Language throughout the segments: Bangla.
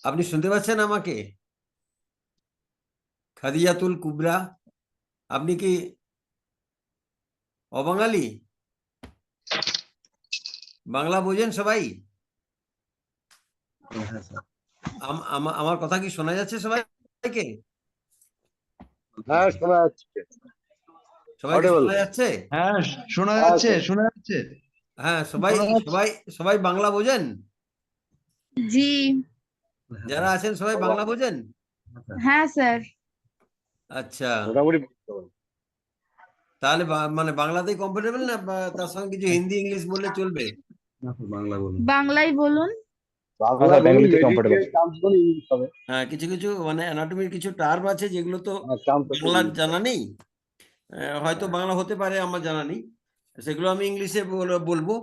আপনি শুনতে পাচ্ছেন আমাকে? খাদিজাতুল কুবরা, আপনি কি অবাঙালি? বাংলা বোঝেন সবাই? আমার কথা কি শোনা যাচ্ছে সবাইকে? হ্যাঁ, শোনা যাচ্ছে। সবাইকে অডিবল। শোনা যাচ্ছে? হ্যাঁ, শোনা হ্যাঁ যাচ্ছে, স্যার। শোনা যাচ্ছে, হ্যাঁ, সবাই শোনা যাচ্ছে। সবাই সবাই বাংলা বোঝেন? জি। যারা আছেন সবাই বাংলা বোঝেন? হ্যাঁ স্যার। আচ্ছা, মোটামুটি বুঝতে পারি। তাহলে মানে বাংলাতেই কমফোর্টেবল না তার সঙ্গে কিছু হিন্দি ইংলিশ বললে চলবে? বাংলা বলুন। বাংলাই বলুন। বাংলা বলুন, মেডিকেল টার্মস বলুন, ইংলিশ হবে। হ্যাঁ, কিছু কিছু মানে অ্যানাটমির কিছু টার্ম আছে যেগুলো তো টার্মস একটু বাংলার ইংলিশ জানা হবে। নেই। হয়তো হ্যাঁ। বাংলা হতে পারে, আমার জানা নেই। সেগুলো আমি ইংলিশে বলবো।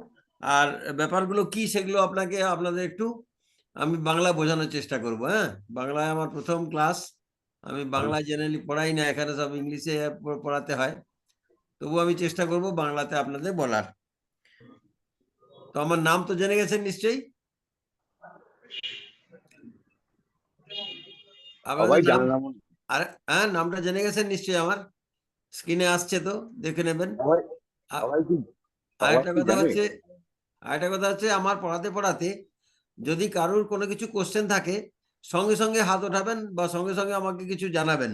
আর ব্যাপারগুলো কি সেগুলো আপনাদের একটু আমি বাংলা বোঝানোর চেষ্টা করব। হ্যাঁ, বাংলায় আমার প্রথম ক্লাস। আমি বাংলায় জেনারেলি পড়াই না, এখানে সব ইংলিশে পড়াতে হয়। তবু আমি চেষ্টা করব বাংলাতে আপনাদের বলার। তো আমার নাম তো জেনে গেছেন নিশ্চয়ই? সবাই আপনাদের নাম? জানে না মনে হয়। আর হ্যাঁ, নামটা জেনে গেছেন নিশ্চয়ই আমার। স্ক্রিনে আসছে, তো দেখে নেবেন। সবাই আ- সবাই কি সবাই আরেকটা কি কথা জানে? হচ্ছে আরেকটা কথা হচ্ছে আমার পড়াতে পড়াতে যদি কারুর কোনো কিছু কোশ্চেন থাকে, সঙ্গে সঙ্গে হাত ওঠাবেন বা সঙ্গে সঙ্গে আমাকে কিছু জানাবেন।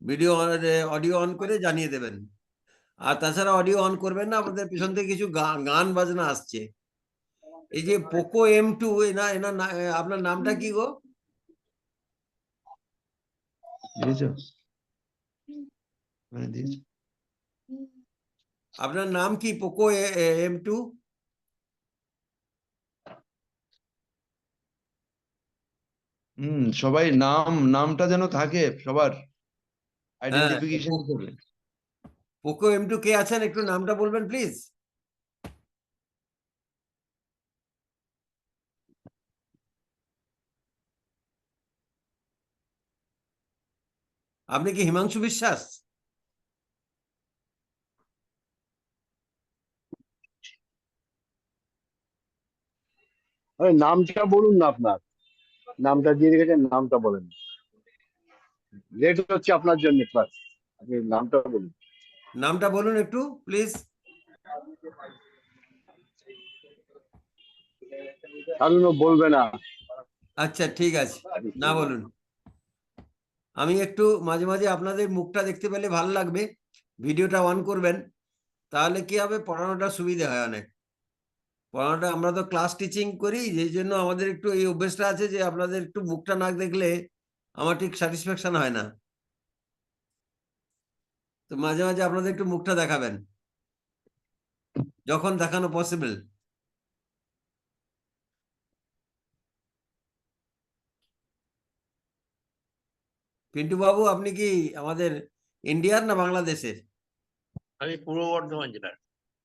ভিডিও অডিও অন করে জানিয়ে দেবেন। আর তাছাড়া অডিও অন করবেন না, আমাদের পিছন থেকে কিছু গান বাজনা আসছে। এই যে পোকো M2, এনা এনা আপনার নামটা কি গো? দিয়েছো? মানে দিয়েছো? আপনার নাম কি? Poco M2? সবাই নামটা যেন থাকে সবার হ্যাঁ, আইডেন্টিফিকেশন হিসেবে। পোকো M2 কে আছেন, একটু নামটা বলবেন প্লিজ। আপনি কি হিমাংশু বিশ্বাস? আরে নামটা বলুন না আপনার। নামটা দিয়ে রেখেছেন, নামটা বলেন। লেট হচ্ছে আপনার জন্য ক্লাস। আপনি নামটা বলুন। নামটা বলুন একটু প্লিজ। কারণ ও বলবে না। আচ্ছা, ঠিক আছে, না বলুন। আমি একটু মাঝে মাঝে আপনাদের মুখটা দেখতে পেলে ভালো লাগবে। ভিডিওটা অন করবেন, তাহলে কি হবে, পড়ানোটা সুবিধা হয় অনেক। পড়ানোটা আমরা তো ক্লাস টিচিং করি, যেই জন্য আমাদের একটু এই অভ্যেসটা আছে যে আপনাদের একটু মুখটা না দেখলে আমার ঠিক স্যাটিসফ্যাকশন হয় না। তো মাঝে মাঝে আপনাদের একটু মুখটা দেখাবেন, যখন দেখানো পসিবল। পিন্টু বাবু, আপনি কি আমাদের ইন্ডিয়ার না বাংলাদেশের? আমি পূর্ব বর্ধমান জেলার।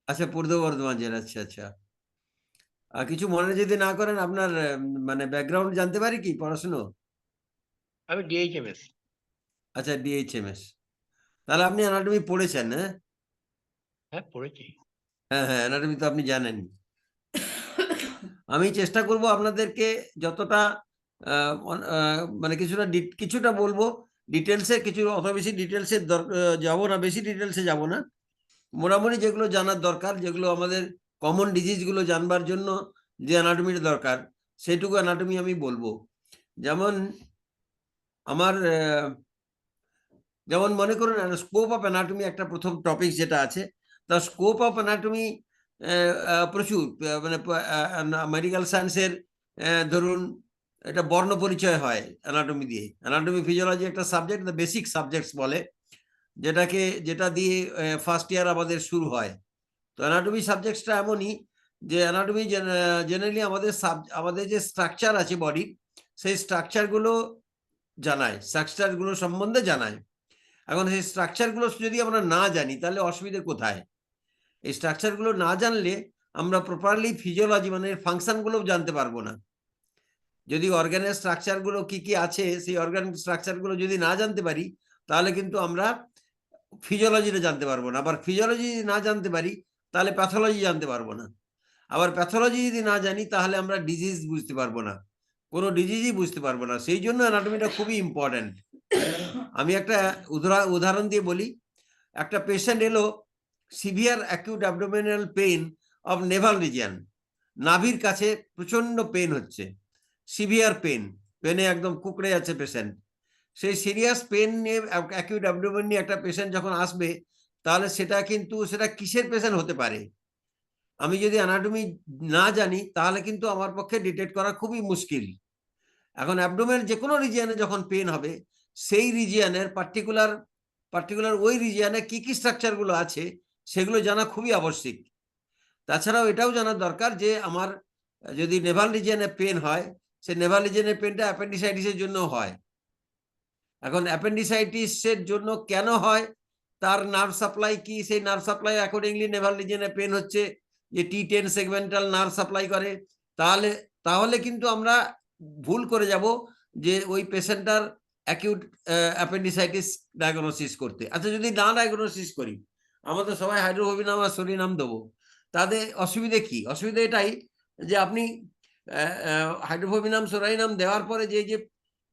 আচ্ছা, পূর্ব বর্ধমান জেলা। আচ্ছা আচ্ছা। আর কিছু মনে যদি না করেন, আপনার মানে ব্যাকগ্রাউন্ড জানতে পারি কি, পড়াশুনো? আমি DHMS। আচ্ছা, DHMS। তাহলে আপনি অ্যানাটমি পড়েছেন? হ্যাঁ হ্যাঁ, পড়েছি। হ্যাঁ হ্যাঁ, অ্যানাটমি তো আপনি জানেন। আমি চেষ্টা করব আপনাদেরকে যতটা মানে কিছুটা বলবো ডিটেলসে, কিছু অত বেশি ডিটেলসে যাবো না, বেশি ডিটেলসে যাব না। মোটামুটি যেগুলো জানার দরকার, যেগুলো আমাদের কমন ডিজিজগুলো জানবার জন্য যে অ্যানাটমির দরকার, সেটুকু অ্যানাটমি আমি বলবো। যেমন আমার যেমন মনে করুন স্কোপ অফ অ্যানাটমি একটা প্রথম টপিক যেটা আছে। তা স্কোপ অফ অ্যানাটমি প্রচুর, মানে মেডিকেল সায়েন্সের ধরুন এটা বর্ণ পরিচয় হয় অ্যানাটমি দিয়ে। অ্যানাটমি ফিজিওলজি একটা সাবজেক্ট, বেসিক সাবজেক্টস বলে, যেটা দিয়ে ফার্স্ট ইয়ার আমাদের শুরু হয়। তো অ্যানাটমি সাবজেক্টসটা এমনই যে অ্যানাটমি জেনারেলি আমাদের যে স্ট্রাকচার আছে বডির, সেই স্ট্রাকচারগুলো স্ট্রাকচারগুলো সম্বন্ধে জানায়। এখন সেই স্ট্রাকচারগুলো যদি আমরা না জানি তাহলে অসুবিধে কোথায়? এই স্ট্রাকচারগুলো না জানলে আমরা প্রপারলি ফিজিওলজি মানে ফাংশনগুলো জানতে পারবো না। যদি অর্গানের স্ট্রাকচারগুলো কি কি আছে, সেই অর্গান স্ট্রাকচারগুলো যদি না জানতে পারি, তাহলে কিন্তু আমরা ফিজিওলজিটা জানতে পারবো না। আবার ফিজিওলজি না জানতে পারি তাহলে প্যাথোলজি জানতে পারবো না। আবার প্যাথোলজি যদি না জানি তাহলে আমরা ডিজিজ বুঝতে পারবো না। কোনো ডিজিজই বুঝতে পারবো না। সেই জন্য অ্যানাটমিটা খুবই ইম্পর্ট্যান্ট। আমি একটা উদাহরণ দিয়ে বলি। একটা পেশেন্ট এলো, severe acute abdominal pain of Naval region, নাভির কাছে প্রচন্ড পেন হচ্ছে, সিভিয়ার পেন, পেনে একদম কুকড়ে যাচ্ছে পেশেন্ট। সেই সিরিয়াস পেন নিয়ে অ্যাকিউট অ্যাবডোমেন নিয়ে একটা পেশেন্ট যখন আসবে, তাহলে সেটা কিসের পেশেন্ট হতে পারে? আমি যদি অ্যানাটমি না জানি তাহলে কিন্তু আমার পক্ষে ডিটেক্ট করা খুবই মুশকিল। এখন অ্যাবডোমেন যে কোনো রিজিয়নে যখন পেন হবে, সেই রিজিয়নের পার্টিকুলার ওই রিজিয়নে কি কি স্ট্রাকচারগুলো আছে সেগুলো জানা খুবই আবশ্যিক। তাছাড়াও এটাও জানার দরকার যে আমার যদি নেভাল রিজিয়নে পেন হয়, সে নেভাল রিজিয়নের পেনটা অ্যাপেন্ডিসাইটিসের জন্য হয়। এখন অ্যাপেন্ডিসাইটিসের জন্য কেন হয়, তার নার্ভ সাপ্লাই কি, সেই নার্ভ সাপ্লাই অ্যাকর্ডিংলি নেভাল রিজিয়নে পেন হচ্ছে, যে T10 সেগমেন্টাল নার্ভ সাপ্লাই করে, তাহলে কিন্তু আমরা ভুল করে যাব যে ওই পেশেন্টটার অ্যাকিউট অ্যাপেন্ডিসাইটিস ডায়াগনোসিস করতে। আচ্ছা, যদি না ডায়াগনোসিস করি, আমরা তো সবাই হাইড্রোফোবিনাম আর সরিনাম দেবো, তাদের অসুবিধে কি? অসুবিধা এটাই যে আপনি হাইড্রোফোবিনাম সরাইনাম দেওয়ার পরে যে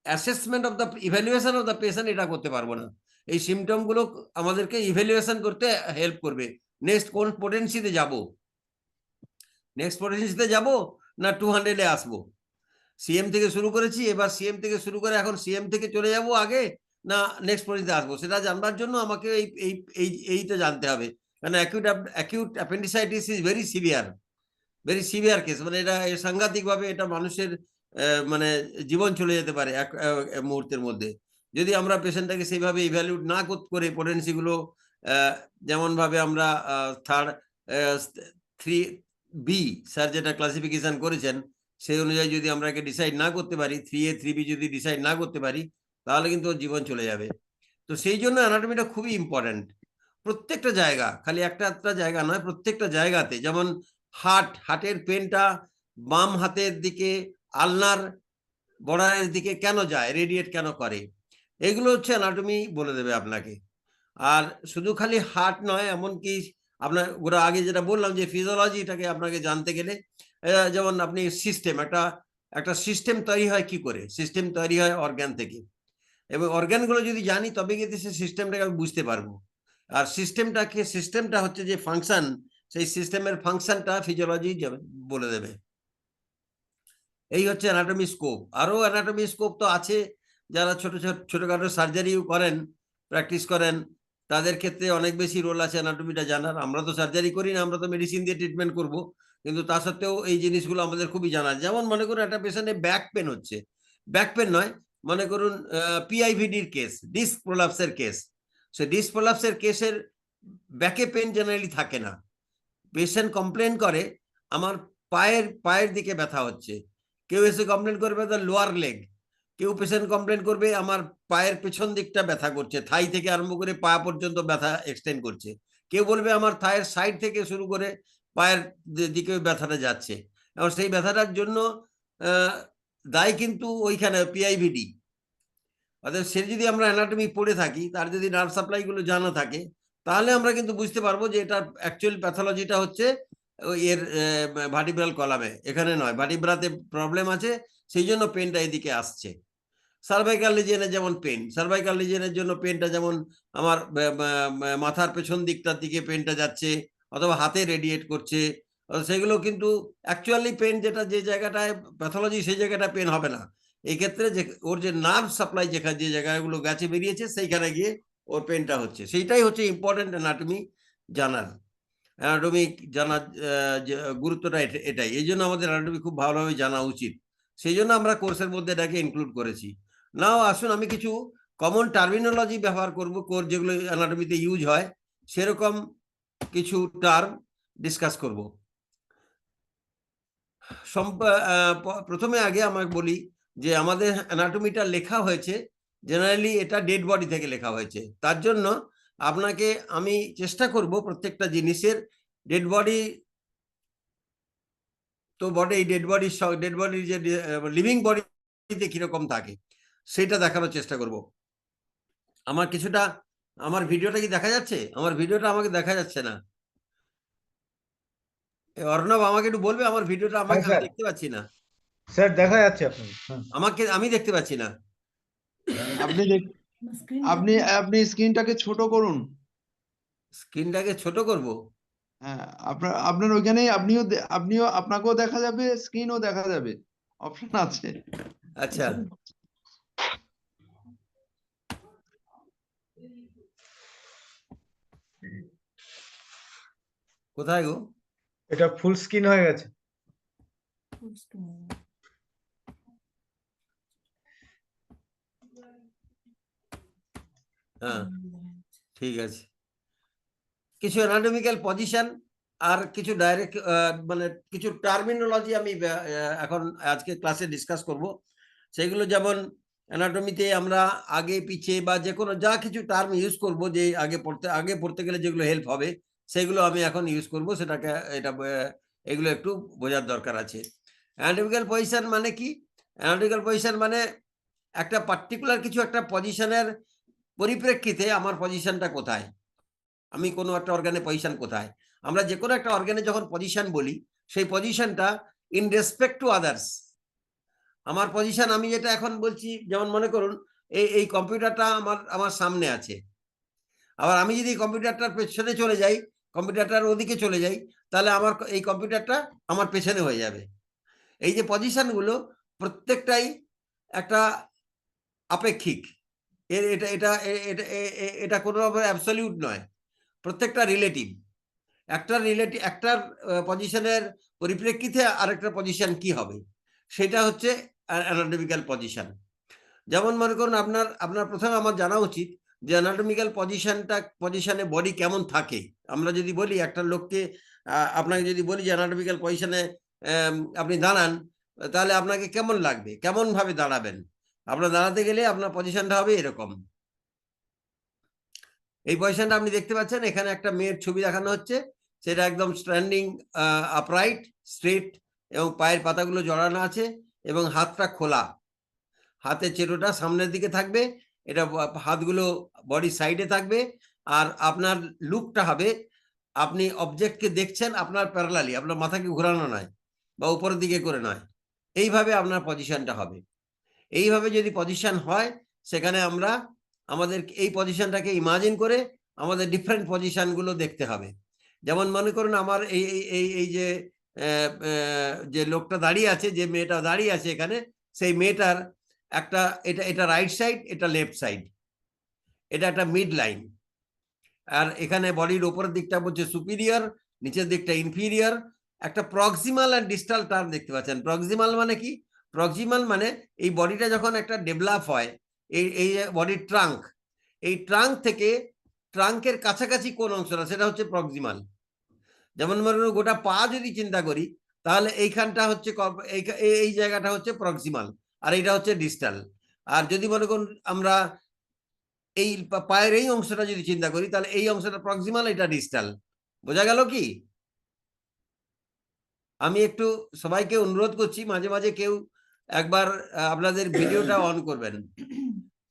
assessment of the evaluation of the patient এটা করতে পারবো না। এই সিমটম গুলো আমাদেরকে ইভ্যালুয়েশন করতে হেল্প করবে। নেক্সট কোন পোটেন্সিতে যাব, না 200-এ আসবো। সিএম থেকে শুরু করেছি, এবার সিএম থেকে শুরু করে এখন সিএম থেকে চলে যাব আগে, না নেক্সট পরিস্থিতিতে আসবো, সেটা জানবার জন্য আমাকে এইটা জানতে হবে। কারণ acute appendicitis is very severe case. মানে এটা সাংঘাতিক ভাবে এটা মানুষের মানে জীবন চলে যেতে পারে এক মুহূর্তের মধ্যে, যদি আমরা পেশেন্টটাকে সেইভাবে ইভ্যালুয়েট না করে পোটেন্সি গুলো যেমন ভাবে আমরা 3B স্যার যেটা ক্লাসিফিকেশন করেছেন সেই অনুযায়ী যদি আমরা ডিসাইড না করতে পারি, 3A 3B যদি ডিসাইড না করতে পারি, তাহলে কিন্তু ওর জীবন চলে যাবে। তো সেই জন্য অ্যানাটমিটা খুবই ইম্পর্ট্যান্ট। প্রত্যেকটা জায়গা, খালি একটা জায়গা নয়, প্রত্যেকটা জায়গাতে। যেমন হার্টের পেনটা বাম হাতের দিকে আলনার বর্ডারের দিকে কেন যায়, রেডিয়েট কেন করে, এগুলো হচ্ছে অ্যানাটমি বলে দেবে আপনাকে। আর শুধু খালি হার্ট নয়, এমনকি আপনার ওরা আগে যেটা বললাম যে ফিজিওলজিটাকে আপনাকে জানতে গেলে, যেমন আপনি সিস্টেম, একটা সিস্টেম তৈরি হয় কি করে, সিস্টেম তৈরি হয় অর্গান থেকে, এবং অর্গানগুলো যদি জানি তবে কিন্তু সেই সিস্টেমটাকে আমি বুঝতে পারবো। আর সিস্টেমটা হচ্ছে যে ফাংশন, সেই সিস্টেমের ফাংশনটা ফিজিওলজি বলে দেবে। এই হচ্ছে অ্যানাটমি স্কোপ। আরো অ্যানাটমি স্কোপ তো আছে, যারা ছোটখাটো সার্জারিও করেন, প্র্যাকটিস করেন, তাদের ক্ষেত্রে অনেক বেশি রোল আছে অ্যানাটমিটা জানার। আমরা তো সার্জারি করি না, আমরা তো মেডিসিন দিয়ে ট্রিটমেন্ট করব, কিন্তু তা সত্ত্বেও এই জিনিসগুলো আমাদের খুবই জানা। যেমন মনে করুন একটা পেশেন্টের ব্যাক পেন হচ্ছে, ব্যাক পেন নয়, মনে করুন PIVD-র কেস, ডিস্ক প্রোলাপসের কেস। সে ডিস্ক প্রোলাপসের কেসের ব্যাকে পেন জেনারেলি থাকে না। পেশেন্ট কমপ্লেন করে আমার পায়ের দিকে ব্যথা হচ্ছে, কেউ এসে কমপ্লেন করবে তার লোয়ার লেগ, কেউ পেশেন্ট কমপ্লেন করবে আমার পায়ের পেছন দিকটা ব্যথা করছে, থাই থেকে আরম্ভ করে পা পর্যন্ত ব্যথা এক্সটেন্ড করছে, কেউ বলবে আমার থায়ের সাইড থেকে শুরু করে পায়ের দিকে ব্যথাটা যাচ্ছে। এবং সেই ব্যথাটার জন্য দায় কিন্তু ওইখানে PIVD। অর্থাৎ সে যদি আমরা অ্যানাটমি পড়ে থাকি, তার যদি নার্ভ সাপ্লাই গুলো জানা থাকে, তাহলে আমরা কিন্তু বুঝতে পারবো যে এটা অ্যাকচুয়াল প্যাথোলজিটা হচ্ছে এর ভার্টিব্রাল কলামে, এখানে নয়, ভার্টিব্রাতে প্রবলেম আছে, সেই জন্য পেনটা এদিকে আসছে। সার্ভাইকাল রিজিয়নে যেমন পেন, সার্ভাইকাল রিজিয়নের জন্য পেনটা যেমন আমার মাথার পেছন দিকটার দিকে পেনটা যাচ্ছে, অথবা হাতে রেডিয়েট করছে, সেগুলো কিন্তু অ্যাকচুয়ালি পেন যেটা যে জায়গাটায় প্যাথোলজি, সেই জায়গাটা পেন হবে না। এই ক্ষেত্রে যে ওর যে নার্ভ সাপ্লাই যেখানে যে জায়গাগুলো গেছে বেরিয়েছে, সেইখানে গিয়ে ওর পেনটা হচ্ছে। সেইটাই হচ্ছে ইম্পর্টেন্ট অ্যানাটমি জানার। অ্যানাটমি জানার গুরুত্বটা এটাই। এই জন্য আমাদের অ্যানাটমি খুব ভালোভাবে জানা উচিত, সেই জন্য আমরা কোর্সের মধ্যে এটাকে ইনক্লুড করেছি। নাও আসুন আমি কিছু কমন টার্মিনোলজি ব্যবহার করব, কোর যেগুলো অ্যানাটমিতে ইউজ হয় সেরকম কিছু টার্ম ডিসকাস করব। প্রথমে আগে আমাকে বলি যে আমাদের অ্যানাটমিটা লেখা হয়েছে জেনারেলি, এটা ডেড বডি থেকে লেখা হয়েছে। তার জন্য আপনাকে আমি চেষ্টা করব প্রত্যেকটা জিনিসের ডেড বডি, তো বডি, এই ডেড বডির যে লিভিং বডিতে কিরকম থাকে সেটা দেখানোর চেষ্টা করব। আমার ভিডিওটা কি দেখা যাচ্ছে? আমার ভিডিওটা আমাকে দেখা যাচ্ছে না। অর্ণব আমাকে একটু বলবে, আমার ভিডিওটা আমাকে স্যার। দেখতে পাচ্ছি না। স্যার দেখা যাচ্ছে আপনার, হ্যাঁ। আমি দেখতে পাচ্ছি না। আপনি আপনি আপনি স্ক্রিনটাকে ছোট করুন। স্ক্রিনটাকে ছোট করব? হ্যাঁ, আপনার ওইখানেই আপনিও আপনাকেও দেখা যাবে, স্ক্রিনও দেখা যাবে, অপশন আছে। আচ্ছা, কোথায় গো? এটা ফুল স্ক্রিন হয়ে গেছে। হ্যাঁ, ঠিক আছে। কিছু অ্যানাটমিক্যাল পজিশন আর কিছু ডাইরেক্ট মানে কিছু টার্মিনোলজি আমি এখন আজকে ক্লাসে ডিসকাস করব। সেগুলো যেমন অ্যানাটমিতে আমরা আগে পিছে বা যে কোনো যা কিছু টার্ম ইউজ করব, যে আগে পড়তে গেলে যেগুলো হেল্প হবে, সেগুলো আমি এখন ইউজ করব। সেটাকে এগুলো একটু বোঝার দরকার আছে। অ্যানাটমিক্যাল পজিশন মানে কি? অ্যানাটমিক্যাল পজিশন মানে একটা পার্টিকুলার কিছু একটা পজিশনের পরিপ্রেক্ষিতে আমার পজিশনটা কোথায়, আমি কোনো একটা অর্গানে পজিশন কোথায়। আমরা যে কোনো একটা অর্গানে যখন পজিশন বলি, সেই পজিশনটা ইন রেসপেক্ট টু আদার্স। আমার পজিশন আমি যেটা এখন বলছি, যেমন মনে করুন এই কম্পিউটারটা আমার সামনে আছে। আবার আমি যদি কম্পিউটারটার পেছনে চলে যাই, কম্পিউটারটার ওদিকে চলে যাই, তাহলে আমার এই কম্পিউটারটা আমার পেছনে হয়ে যাবে। এই যে পজিশনগুলো প্রত্যেকটাই একটা আপেক্ষিক। এটা এটা এটা এটা কোনো অ্যাবসলিউট নয়, প্রত্যেকটা রিলেটিভ। একটার পজিশনের পরিপ্রেক্ষিতে আরেকটা পজিশন কি হবে, সেটা হচ্ছে অ্যানাটমিক্যাল পজিশন। যেমন মনে করুন আপনার প্রথমে আমার জানা উচিত যে অ্যানাটমিক্যাল পজিশনে বডি কেমন থাকে। আমরা যদি বলি একটা লোককে, আপনাকে যদি বলি যে অ্যানাটমিক্যাল পজিশনে আপনি দাঁড়ান, তাহলে আপনাকে কেমন লাগবে, কেমন ভাবে দাঁড়াবেন? আপনার দাঁড়াতে গেলে আপনার পজিশনটা হবে এরকম। এই পজিশনটা আপনি দেখতে পাচ্ছেন, এখানে একটা মেয়ের ছবি দেখানো হচ্ছে। সেটা একদম স্ট্যান্ডিং আপরাইট, স্ট্রেট, এবং পায়ের পাতাগুলো জড়ানো আছে এবং হাতটা খোলা। হাতের চেটোটা সামনের দিকে থাকবে, এটা হাতগুলো বডি সাইডে থাকবে। আর আপনার লুকটা হবে, আপনি অবজেক্টকে দেখছেন আপনার প্যারালালি, আপনার মাথাকে ঘোরানো নয় বা উপরের দিকে করে নয়। এইভাবে আপনার পজিশনটা হবে। এইভাবে যদি পজিশন হয়, সেখানে আমরা আমাদের এই পজিশনটাকে ইমাজিন করে আমাদের ডিফারেন্ট পজিশনগুলো দেখতে হবে। যেমন মনে করুন আমার এই যে লোকটা দাঁড়িয়ে আছে, যে মেয়েটা দাঁড়িয়ে আছে এখানে, সেই মেয়েটার একটা এটা রাইট সাইড, এটা লেফট সাইড, এটা একটা মিড লাইন। আর এখানে বডির উপরের দিকটা বলছে সুপিরিয়র, নিচের দিকটা ইনফিরিয়র। একটা প্রক্সিমাল আর ডিস্টাল টার্ম দেখতে পাচ্ছেন। প্রক্সিমাল মানে কি? প্রক্সিমাল মানে এই বডিটা যখন একটা ডেভেলপ হয়, এই বডির ট্রাঙ্ক, এই ট্রাঙ্ক থেকে ট্রাঙ্কের কাছাকাছি কোন অংশটা, সেটা হচ্ছে প্রক্সিমাল। যেমন মনে গোটা পা যদি চিন্তা করি, তাহলে এইখানটা হচ্ছে এই জায়গাটা হচ্ছে প্রক্সিমাল, আর এইটা হচ্ছে ডিস্টাল। আর যদি মনে করুন আমরা এই পায়ের এই অংশটা যদি চিন্তা করি, তাহলে এই অংশটা প্রক্সিমাল, এটা ডিস্টাল। বোঝা গেল কি? আমি একটু সবাইকে অনুরোধ করছি, মাঝে মাঝে কেউ একবার আপনাদের ভিডিওটা অন করবেন।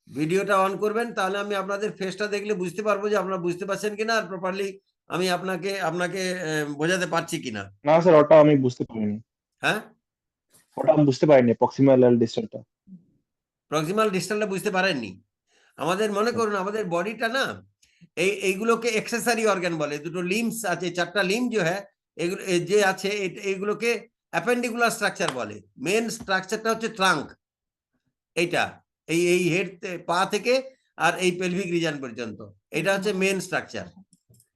ভিডিওটা অন করবেন, তাহলে আমি আপনাদের ফেসটা দেখলে বুঝতে পারবো যে আপনারা বুঝতে পারছেন কিনা, আর প্রপারলি আমি আপনাকে বোঝাতে পারছি কিনা। না স্যার, ওটা আমি বুঝতে পারিনি। হ্যাঁ, ওটা আমি বুঝতে পারিনি, প্রক্সিমাল আর ডিস্টালটা। প্রক্সিমাল ডিস্টালটা বুঝতে পারেননি? আমাদের মনে করুন আমাদের বডিটা না, এইগুলোকে এক্সেসরি অর্গান বলে। দুটো লিম্বস আছে, চারটা লিম্ব যে হ্যাঁ এগুলো যে আছে, এইগুলোকে অ্যাপেন্ডিকুলার স্ট্রাকচার বলে। মেন স্ট্রাকচারটা হচ্ছে ট্রাঙ্ক, এইটা এই হেড, পা থেকে আর এই পেলভিক রিজন পর্যন্ত, এটা হচ্ছে মেন স্ট্রাকচার।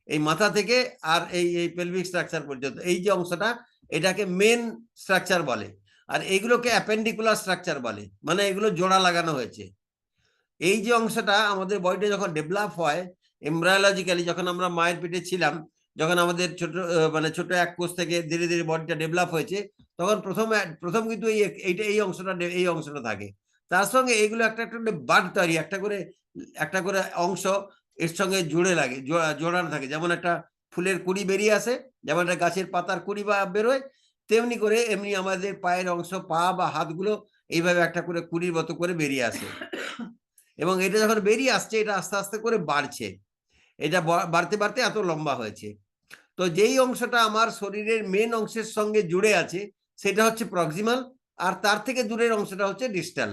এই মাথা থেকে আর এই পেলভিক স্ট্রাকচার পর্যন্ত এই যে অংশটা, এটাকে মেন স্ট্রাকচার বলে। আর এইগুলোকে অ্যাপেন্ডিকুলার স্ট্রাকচার বলে, মানে এগুলো জোড়া লাগানো হয়েছে। এই যে অংশটা আমাদের বডিটা যখন ডেভেলপ হয় এমব্রায়োলজিক্যালি, যখন আমরা মায়ের পেটে ছিলাম, যখন আমাদের ছোট এক কোষ থেকে ধীরে ধীরে বডিটা ডেভেলপ হয়েছে, তখন প্রথম কিন্তু এই অংশটা থাকে। তার সঙ্গে এইগুলো একটা বাড তৈরি, একটা করে অংশ এর সঙ্গে জোড়ানো থাকে। যেমন একটা ফুলের কুড়ি বেরিয়ে আসে, যেমন একটা গাছের পাতার কুড়ি বা বেরোয়, তেমনি করে এমনি আমাদের পায়ের অংশ, পা বা হাতগুলো এইভাবে একটা করে কুড়ির মতো করে বেরিয়ে আসে। এবং এটা যখন বেরিয়ে আসছে, এটা আস্তে আস্তে করে বাড়ছে। এটা বাড়তে বাড়তে এত লম্বা হয়েছে। তো যেই অংশটা আমার শরীরের মেন অংশের সঙ্গে জুড়ে আছে, সেটা হচ্ছে প্রক্সিমাল, আর তার থেকে দূরের অংশটা হচ্ছে ডিস্টাল।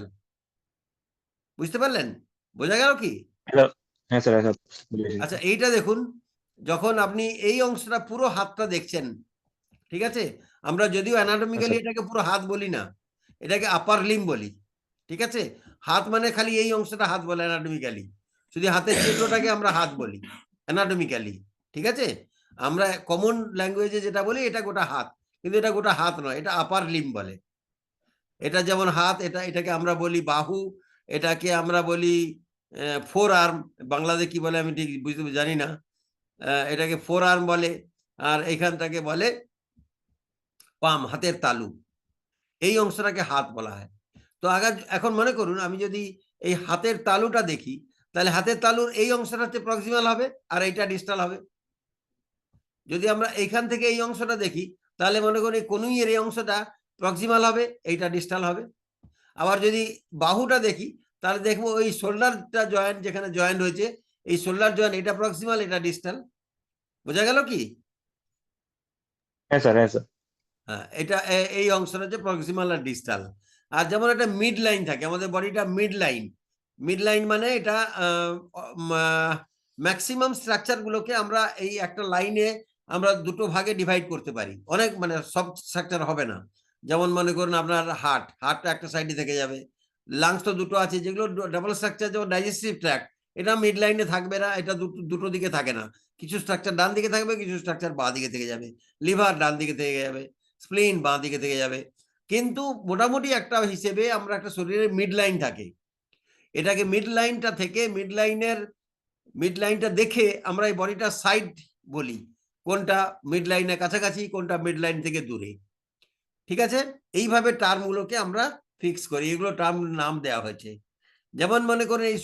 বুঝতে পারলেন? বোঝা গেল কি? হ্যাঁ স্যার, হ্যাঁ স্যার, বুঝেছি। আচ্ছা, এইটা দেখুন, যখন আপনি এই অংশটা পুরো হাতটা দেখছেন, ঠিক আছে, আমরা যদিও অ্যানাটমিক্যালি আচ্ছা। এটাকে পুরো হাত বলি না, এটাকে আপার লিম বলি, ঠিক আছে। হাত মানে খালি এই অংশটা হাত বলে অ্যানাটমিক্যালি, শুধু হাতের চিহ্নটাকে আমরা হাত বলি অ্যানাটমিক্যালি, ঠিক আছে। আমরা কমন ল্যাঙ্গুয়েজে যেটা বলি এটা গোটা হাত, কিন্তু এটা গোটা হাত নয়, এটা আপার লিম বলে। এটা যেমন হাত, এটাকে আমরা বলি বাহু, এটাকে আমরা বলি ফোর আর্ম, বাংলাতে কি বলে আমি ঠিক বুঝতে জানি না, এটাকে ফোর আর্ম বলে, আর এইখানটাকে বলে পাম, হাতের তালু, এই অংশটাকে হাত বলা হয়। তো এখন মনে করুন আমি যদি এই হাতের তালুটা দেখি, তাহলে হাতের তালুর এই অংশটা হচ্ছে প্রক্সিমাল হবে আর এইটা ডিস্টাল হবে। যদি আমরা এইখান থেকে এই অংশটা দেখি, তাহলে মনে করুন এই কনুইয়ের এই অংশটা প্রক্সিমাল হবে, এইটা ডিস্টাল হবে। আবার যদি বাহুটা দেখি, তাহলে দেখবো ওই শোল্ডারটা জয়েন্ট, যেখানে জয়েন্ট হয়েছে এই শোল্ডার জয়েন্ট, এটা প্রক্সিমাল, এটা ডিস্টাল। বোঝা গেল কি? হ্যাঁ স্যার, হ্যাঁ স্যার। হ্যাঁ, এটা এই অংশটা হচ্ছে প্রক্সিমাল আর ডিস্টাল। আর যেমন একটা মিড লাইন থাকে, আমাদের বডিটা মিড লাইন, মিড লাইন মানে এটা ম্যাক্সিমাম স্ট্রাকচার গুলোকে আমরা এই একটা লাইনে আমরা দুটো ভাগে ডিভাইড করতে পারি, অনেক মানে সব স্ট্রাকচার হবে না। যেমন মনে করুন আপনার হার্টটা একটা সাইডে থেকে যাবে, লাংস তো দুটো আছে যেগুলো ডাবল স্ট্রাকচার, যেমন ডাইজেস্টিভ ট্র্যাক্ট, এটা মিড লাইনে থাকবে না, এটা দুটো দিকে থাকে না, কিছু স্ট্রাকচার ডান দিকে থাকবে, কিছু স্ট্রাকচার বাঁ দিকে থেকে যাবে, লিভার ডান দিকে থেকে যাবে, স্প্লিন বাঁ দিকে থেকে যাবে। কিন্তু মোটামুটি একটা হিসেবে আমরা একটা শরীরের মিড লাইন থাকে, এটাকে মিড লাইনটা থেকে মিড লাইনটা দেখে আমরা এই বডিটা সাইড বলি, কোনটা মিড লাইনের কাছাকাছি, কোনটা মিড লাইন থেকে দূরে, ঠিক আছে। এইভাবে টার্মগুলোকে আমরা ফিক্স করি, এগুলো টার্ম নাম দেওয়া হয়েছে। যেমন মনে করেন এই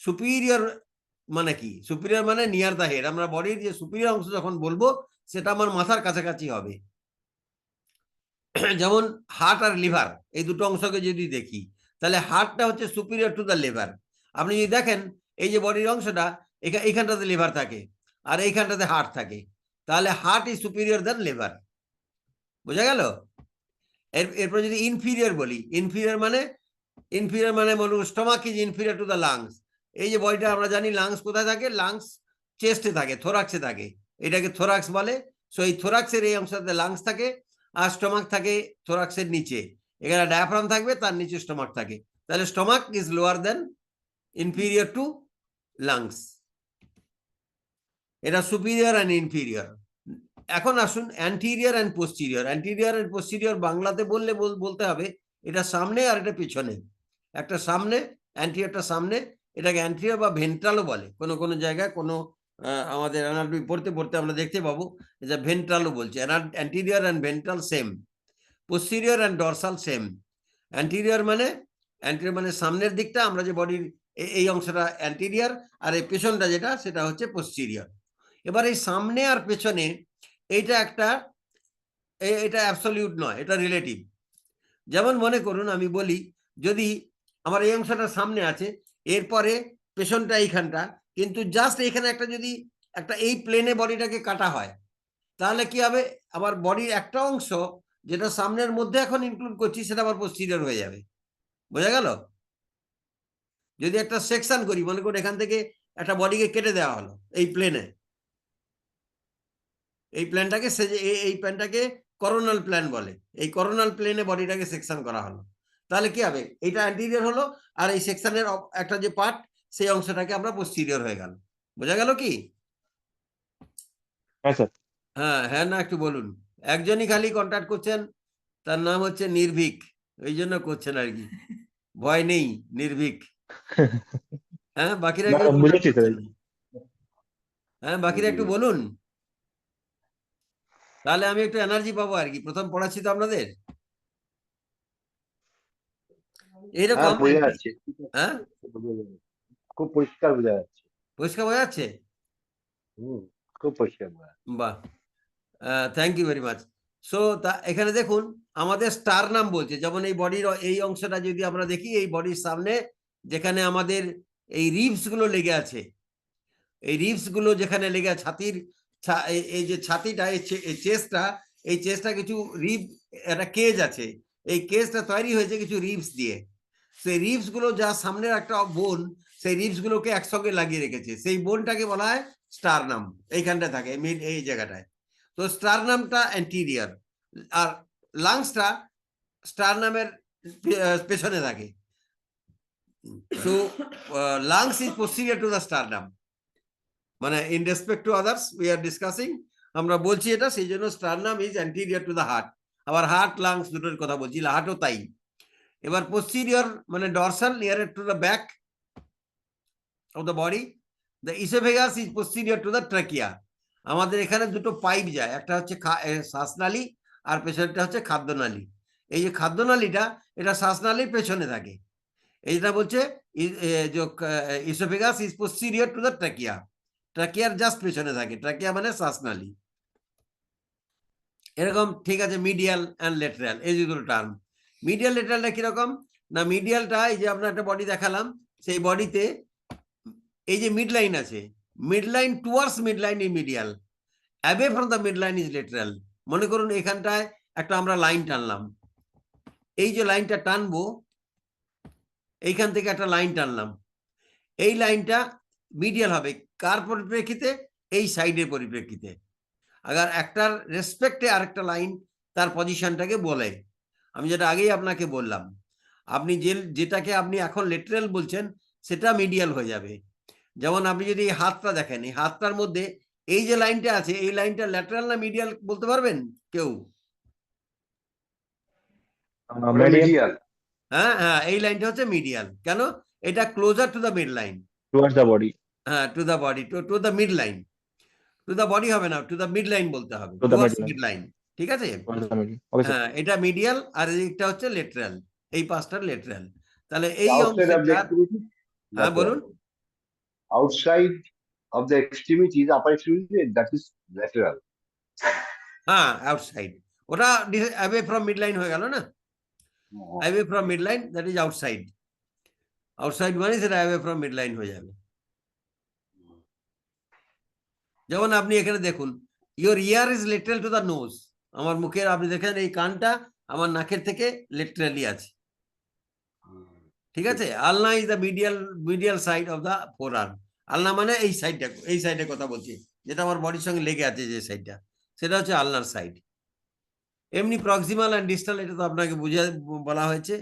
সুপিরিয়র মানে কি? সুপিরিয়র মানে নিয়ার দা হেড, আমরা বডির যে সুপিরিয়র অংশ যখন বলবো সেটা আমার মাথার কাছাকাছি হবে। যেমন হার্ট আর লিভার, এই দুটো অংশকে যদি দেখি, তাহলে হার্টটা হচ্ছে সুপিরিয়র টু দ্য লিভার। আপনি যদি দেখেন এই যে বডির অংশটা, এইখানটাতে লিভার থাকে আর এইখানটাতে হার্ট থাকে, তাহলে heart is superior than liver. বোঝা গেল? এরপর যদি ইনফিরিয়র বলি, ইনফিরিয়র মানে বলুন stomach is inferior to the lungs. এই যে বডিটা আমরা জানি লাংস কোথায় থাকে, লাংস চেস্টে থাকে, থোরাক্সে থাকে, এটাকে থোরাক্স বলে। সো এই থোরাক্সের এই অংশটাতে লাংস থাকে, আর স্টমাক থাকে থোরাক্সের নিচে, এখানে ডায়াফ্রাম থাকবে, তার নিচে স্টমাক থাকে, তাহলে stomach is lower than inferior to lungs. এটা সুপিরিয়র অ্যান্ড ইনফিরিয়র। এখন আসুন anterior and posterior. Anterior and posterior বাংলাতে বললে বলতে হবে এটা সামনে আর এটা পিছনে, একটা সামনে, অ্যান্টিরিয়রটা সামনে, এটাকে অ্যান্টিরিয়র বা ভেন্ট্রালও বলে, কোনো কোনো জায়গায় কোনো আমাদের অ্যানাটমি পড়তে পড়তে আমরা দেখতে পাবো যে ভেন্ট্রালও বলছে। Anterior and ventral same, posterior and dorsal same. Anterior মানে সামনের দিকটা, আমরা যে বডির এই অংশটা অ্যান্টিরিয়র, আর এই পেছনটা যেটা সেটা হচ্ছে পোস্টিরিয়র। এবার এই সামনে আর পেছনে এটা অ্যাবসলিউট নয়, এটা রিলেটিভ। যেমন মনে করুন আমি বলি, যদি আমার এই অংশটা সামনে আছে, এরপরে পেছনটা এইখানটা, কিন্তু জাস্ট এইখানে যদি একটা এই প্লেনে বডিটাকে কাটা হয়, তাহলে কি হবে, আবার বডির একটা অংশ যেটা সামনের মধ্যে এখন ইনক্লুড করছি সেটা আবার পোস্টিরিয়র হয়ে যাবে। বোঝা গেল? যদি একটা সেকশন করি, মনে করুন এখান থেকে একটা বডিকে কেটে দেওয়া হলো এই প্লেনে, এই প্ল্যানটাকে করোনাল প্ল্যান বলে, এই করোনাল প্লেনে বডিটাকে সেকশন করা হলো, তাহলে কি হবে, এটা অ্যান্টিরিয়র হলো, আর এই সেকশনের একটা যে পার্ট সেই অংশটাকে আমরা পোস্টিরিয়র হয়ে গেল। বোঝা গেল কি? হ্যাঁ স্যার। হ্যাঁ হ্যাঁ না একটু বলুন। একজনই খালি কন্ট্যাক্ট করছেন, তার নাম হচ্ছে নির্ভীক, ওই জন্য করছেন আর কি, ভয় নেই, নির্ভীক। হ্যাঁ বাকিরা কেউ contact বুঝেছি স্যার। করছেন না। হ্যাঁ বাকিরা একটু বলুন, তাহলে আমি একটু এনার্জি পাবো আর কি, প্রথম পড়াচ্ছি তো আপনাদের এরকম। বোঝা যাচ্ছে। হ্যাঁ খুব পরিষ্কার বোঝা যাচ্ছে। পরিষ্কার বোঝা যাচ্ছে? খুব পরিষ্কার বোঝা যাচ্ছে। বাহ, thank you very much. So এখানে দেখুন আমাদের স্টার নাম বলছে, যেমন এই বডির এই অংশটা যদি আমরা দেখি, এই বডির সামনে যেখানে আমাদের এই রিবস গুলো লেগে আছে, এই রিবস গুলো যেখানে লেগে ছাতির এই যে ছাতিটা, এই চেস্টটা কিছু রিব, একটা কেজ আছে, এই কেসটা তৈরি হয়েছে কিছু রিবস দিয়ে। সেই রিবস গুলো যা সামনের একটা বোন, সেই রিবস গুলোকে একসঙ্গে লাগিয়ে রেখেছে, সেই বোনটাকে বলা হয় স্টারনাম। এইখানটা থাকে এই জায়গাটায়। তো স্টারনামটা অ্যান্টিরিয়র, আর লাংসটা স্টারনামের পেছনে থাকে। So lungs is posterior to the sternum, মানে in respect to others we are discussing, আমরা বলছি এটা, সেই জন্য sternum is anterior to the heart। আবার হার্ট লাংস দুটোর কথা বলছি, হার্টও তাই। এবার posterior মানে dorsal, nearer to the back of the body। the esophagus is posterior to the trachea। আমাদের এখানে দুটো পাইপ যায়, একটা হচ্ছে শ্বাসনালী আর পেছনেরটা হচ্ছে খাদ্যনালী। এই যে খাদ্যনালীটা, এটা শ্বাসনালীর পেছনে থাকে। এইটা বলছে oesophagus is posterior to the trachea, ট্রাকিয়ার জাস্ট পেছনে থাকে। ট্রাকিয়া মানে শ্বাসনালী। এরকম, ঠিক আছে। মিডিয়াল অ্যান্ড লেটারাল, এই দুটো টার্ম। মিডিয়াল লেটারালটা কিরকম না, মিডিয়ালটা এই যে আপনার একটা বডি দেখালাম, সেই বডিতে এই যে মিড লাইন আছে, mid line towards mid line is medial, away from the mid line is lateral. মনে করুন এখানটায় একটা আমরা লাইন টানলাম, এই যে লাইনটা টানবো, এইখান থেকে একটা লাইন টানলাম, এই লাইনটা মিডিয়াল হবে কার পরিপ্রেক্ষিতে? এই সাইডের পরিপ্রেক্ষিতে। আবার একটার রেসপেক্টে আরেকটা লাইন তার পজিশনটাকে বলে। আমি যেটা আগেই আপনাকে বললাম, আপনি যেটাকে আপনি এখন লেটারাল বলছেন সেটা মিডিয়াল হয়ে যাবে। যেমন আপনি যদি এই হাতটা দেখেন, এই হাতটার মধ্যে এই যে লাইনটা আছে, এই লাইনটা ল্যাটারাল না মিডিয়াল বলতে পারবেন কেউ? Medial medial. হ্যাঁ হ্যাঁ, এই লাইনটা হচ্ছে মিডিয়াল। কেন? এটা closer to the mid line. towards the body. হ্যাঁ, to the body, to the mid line. To the body হবে না, টু দ্য মিড লাইন বলতে হবে, To the midline. Mid line. ঠিক আছে? Towards the middle. Okay, sir. হ্যাঁ, এটা মিডিয়াল আর এইটা হচ্ছে লেটারাল, এই পাঁচটা লেটারাল। তাহলে এই Outside of the অংশটা, extremity, হ্যাঁ বলুন। outside of the extremities, upper extremity, that is lateral. হ্যাঁ, আউটসাইড, ওটা অ্যাওয়ে ফ্রম মিড লাইন হয়ে গেল না। Away from mid line, that is outside. Outside মানে সেটা অ্যাওয়ে ফ্রম মিড লাইন হয়ে যাবে। যেমন আপনি এখানে দেখুন, your ear is lateral to the nose. আমার মুখের, আপনি দেখেন এই কানটা আমার নাকের থেকে লেটারালি আছে। ঠিক আছে? আলনা is the medial side of the four arm. আলনা মানে এই সাইডটা, এই সাইডের কথা বলছি, যেটা আমার বডির সঙ্গে লেগে আছে যে সাইডটা, সেটা হচ্ছে আলনার সাইড। এমনি প্রক্সিমাল অ্যান্ড ডিস্টাল, এটা তো আপনাকে বলা হয়েছে।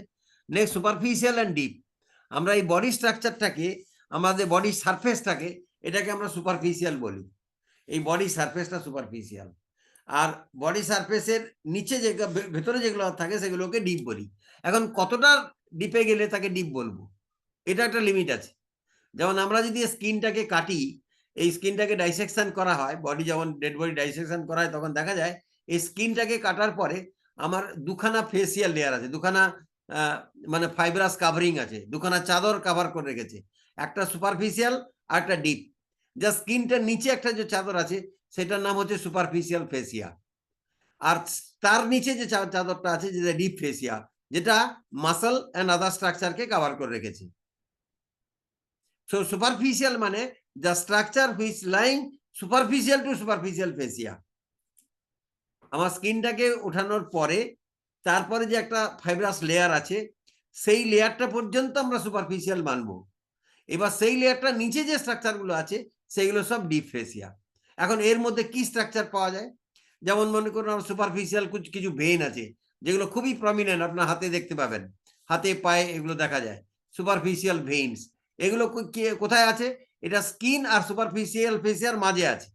Next superficial and deep. আমরা এই বডি স্ট্রাকচারটাকে, আমাদের বডি সারফেসটাকে, এটাকে আমরা সুপারফিশিয়াল বলি। এই বডি সারফেসটা সুপারফিশিয়াল। আর বডি সারফেসের নিচে যে ভেতরে যেগুলো থাকে সেগুলোকে ডিপ বলি। এখন কতটা ডিপে গেলে তাকে ডিপ বলবো, এটা একটা লিমিট আছে। যেমন আমরা যদি স্কিনটাকে কাটি, এই স্কিনটাকে ডাইসেকশন করা হয়, বডি যেমন ডেড বডি ডাইসেকশন করা হয়, তখন দেখা যায় এই স্কিনটাকে কাটার পরে আমার দুখানা ফেসিয়াল লেয়ার আছে, দুখানা মানে ফাইব্রাস কাভারিং আছে, দুখানা চাদর কাভার করে রেখেছে, একটা সুপারফিশিয়াল আর একটা ডিপ। যা স্কিনটার নিচে একটা যে চাদর আছে সেটার নাম হচ্ছে সুপারফিশিয়াল ফেসিয়া, আর তার নিচে যে চাদরটা আছে যেটা ডিপ ফেসিয়া, যেটা মাসল অ্যান্ড আদার স্ট্রাকচারকে কভার করে রেখেছে। সো সুপারফিশিয়াল মানে the structure which lying superficial to superficial fascia। আমার স্কিনটাকে ওঠানোর পরে তারপরে যে একটা ফাইব্রাস লেয়ার আছে, সেই লেয়ারটা পর্যন্ত আমরা সুপারফিশিয়াল মানবো। এবার সেই লেয়ারটা নিচে যে স্ট্রাকচারগুলো আছে সেইগুলো সব ডিপ ফেসিয়া। এখন এর মধ্যে কি স্ট্রাকচার পাওয়া যায়? যেমন মনে করুন আমার সুপারফিশিয়াল কিছু ভেইন আছে যেগুলো খুবই প্রমিনেন্ট, আপনার হাতে দেখতে পাবেন, হাতে পায়ে এগুলো দেখা যায়, সুপারফিশিয়াল ভেইনস। এগুলো কোথায় আছে? এটা স্কিন আর সুপারফিশিয়াল ফেসিয়ার মাঝে আছে।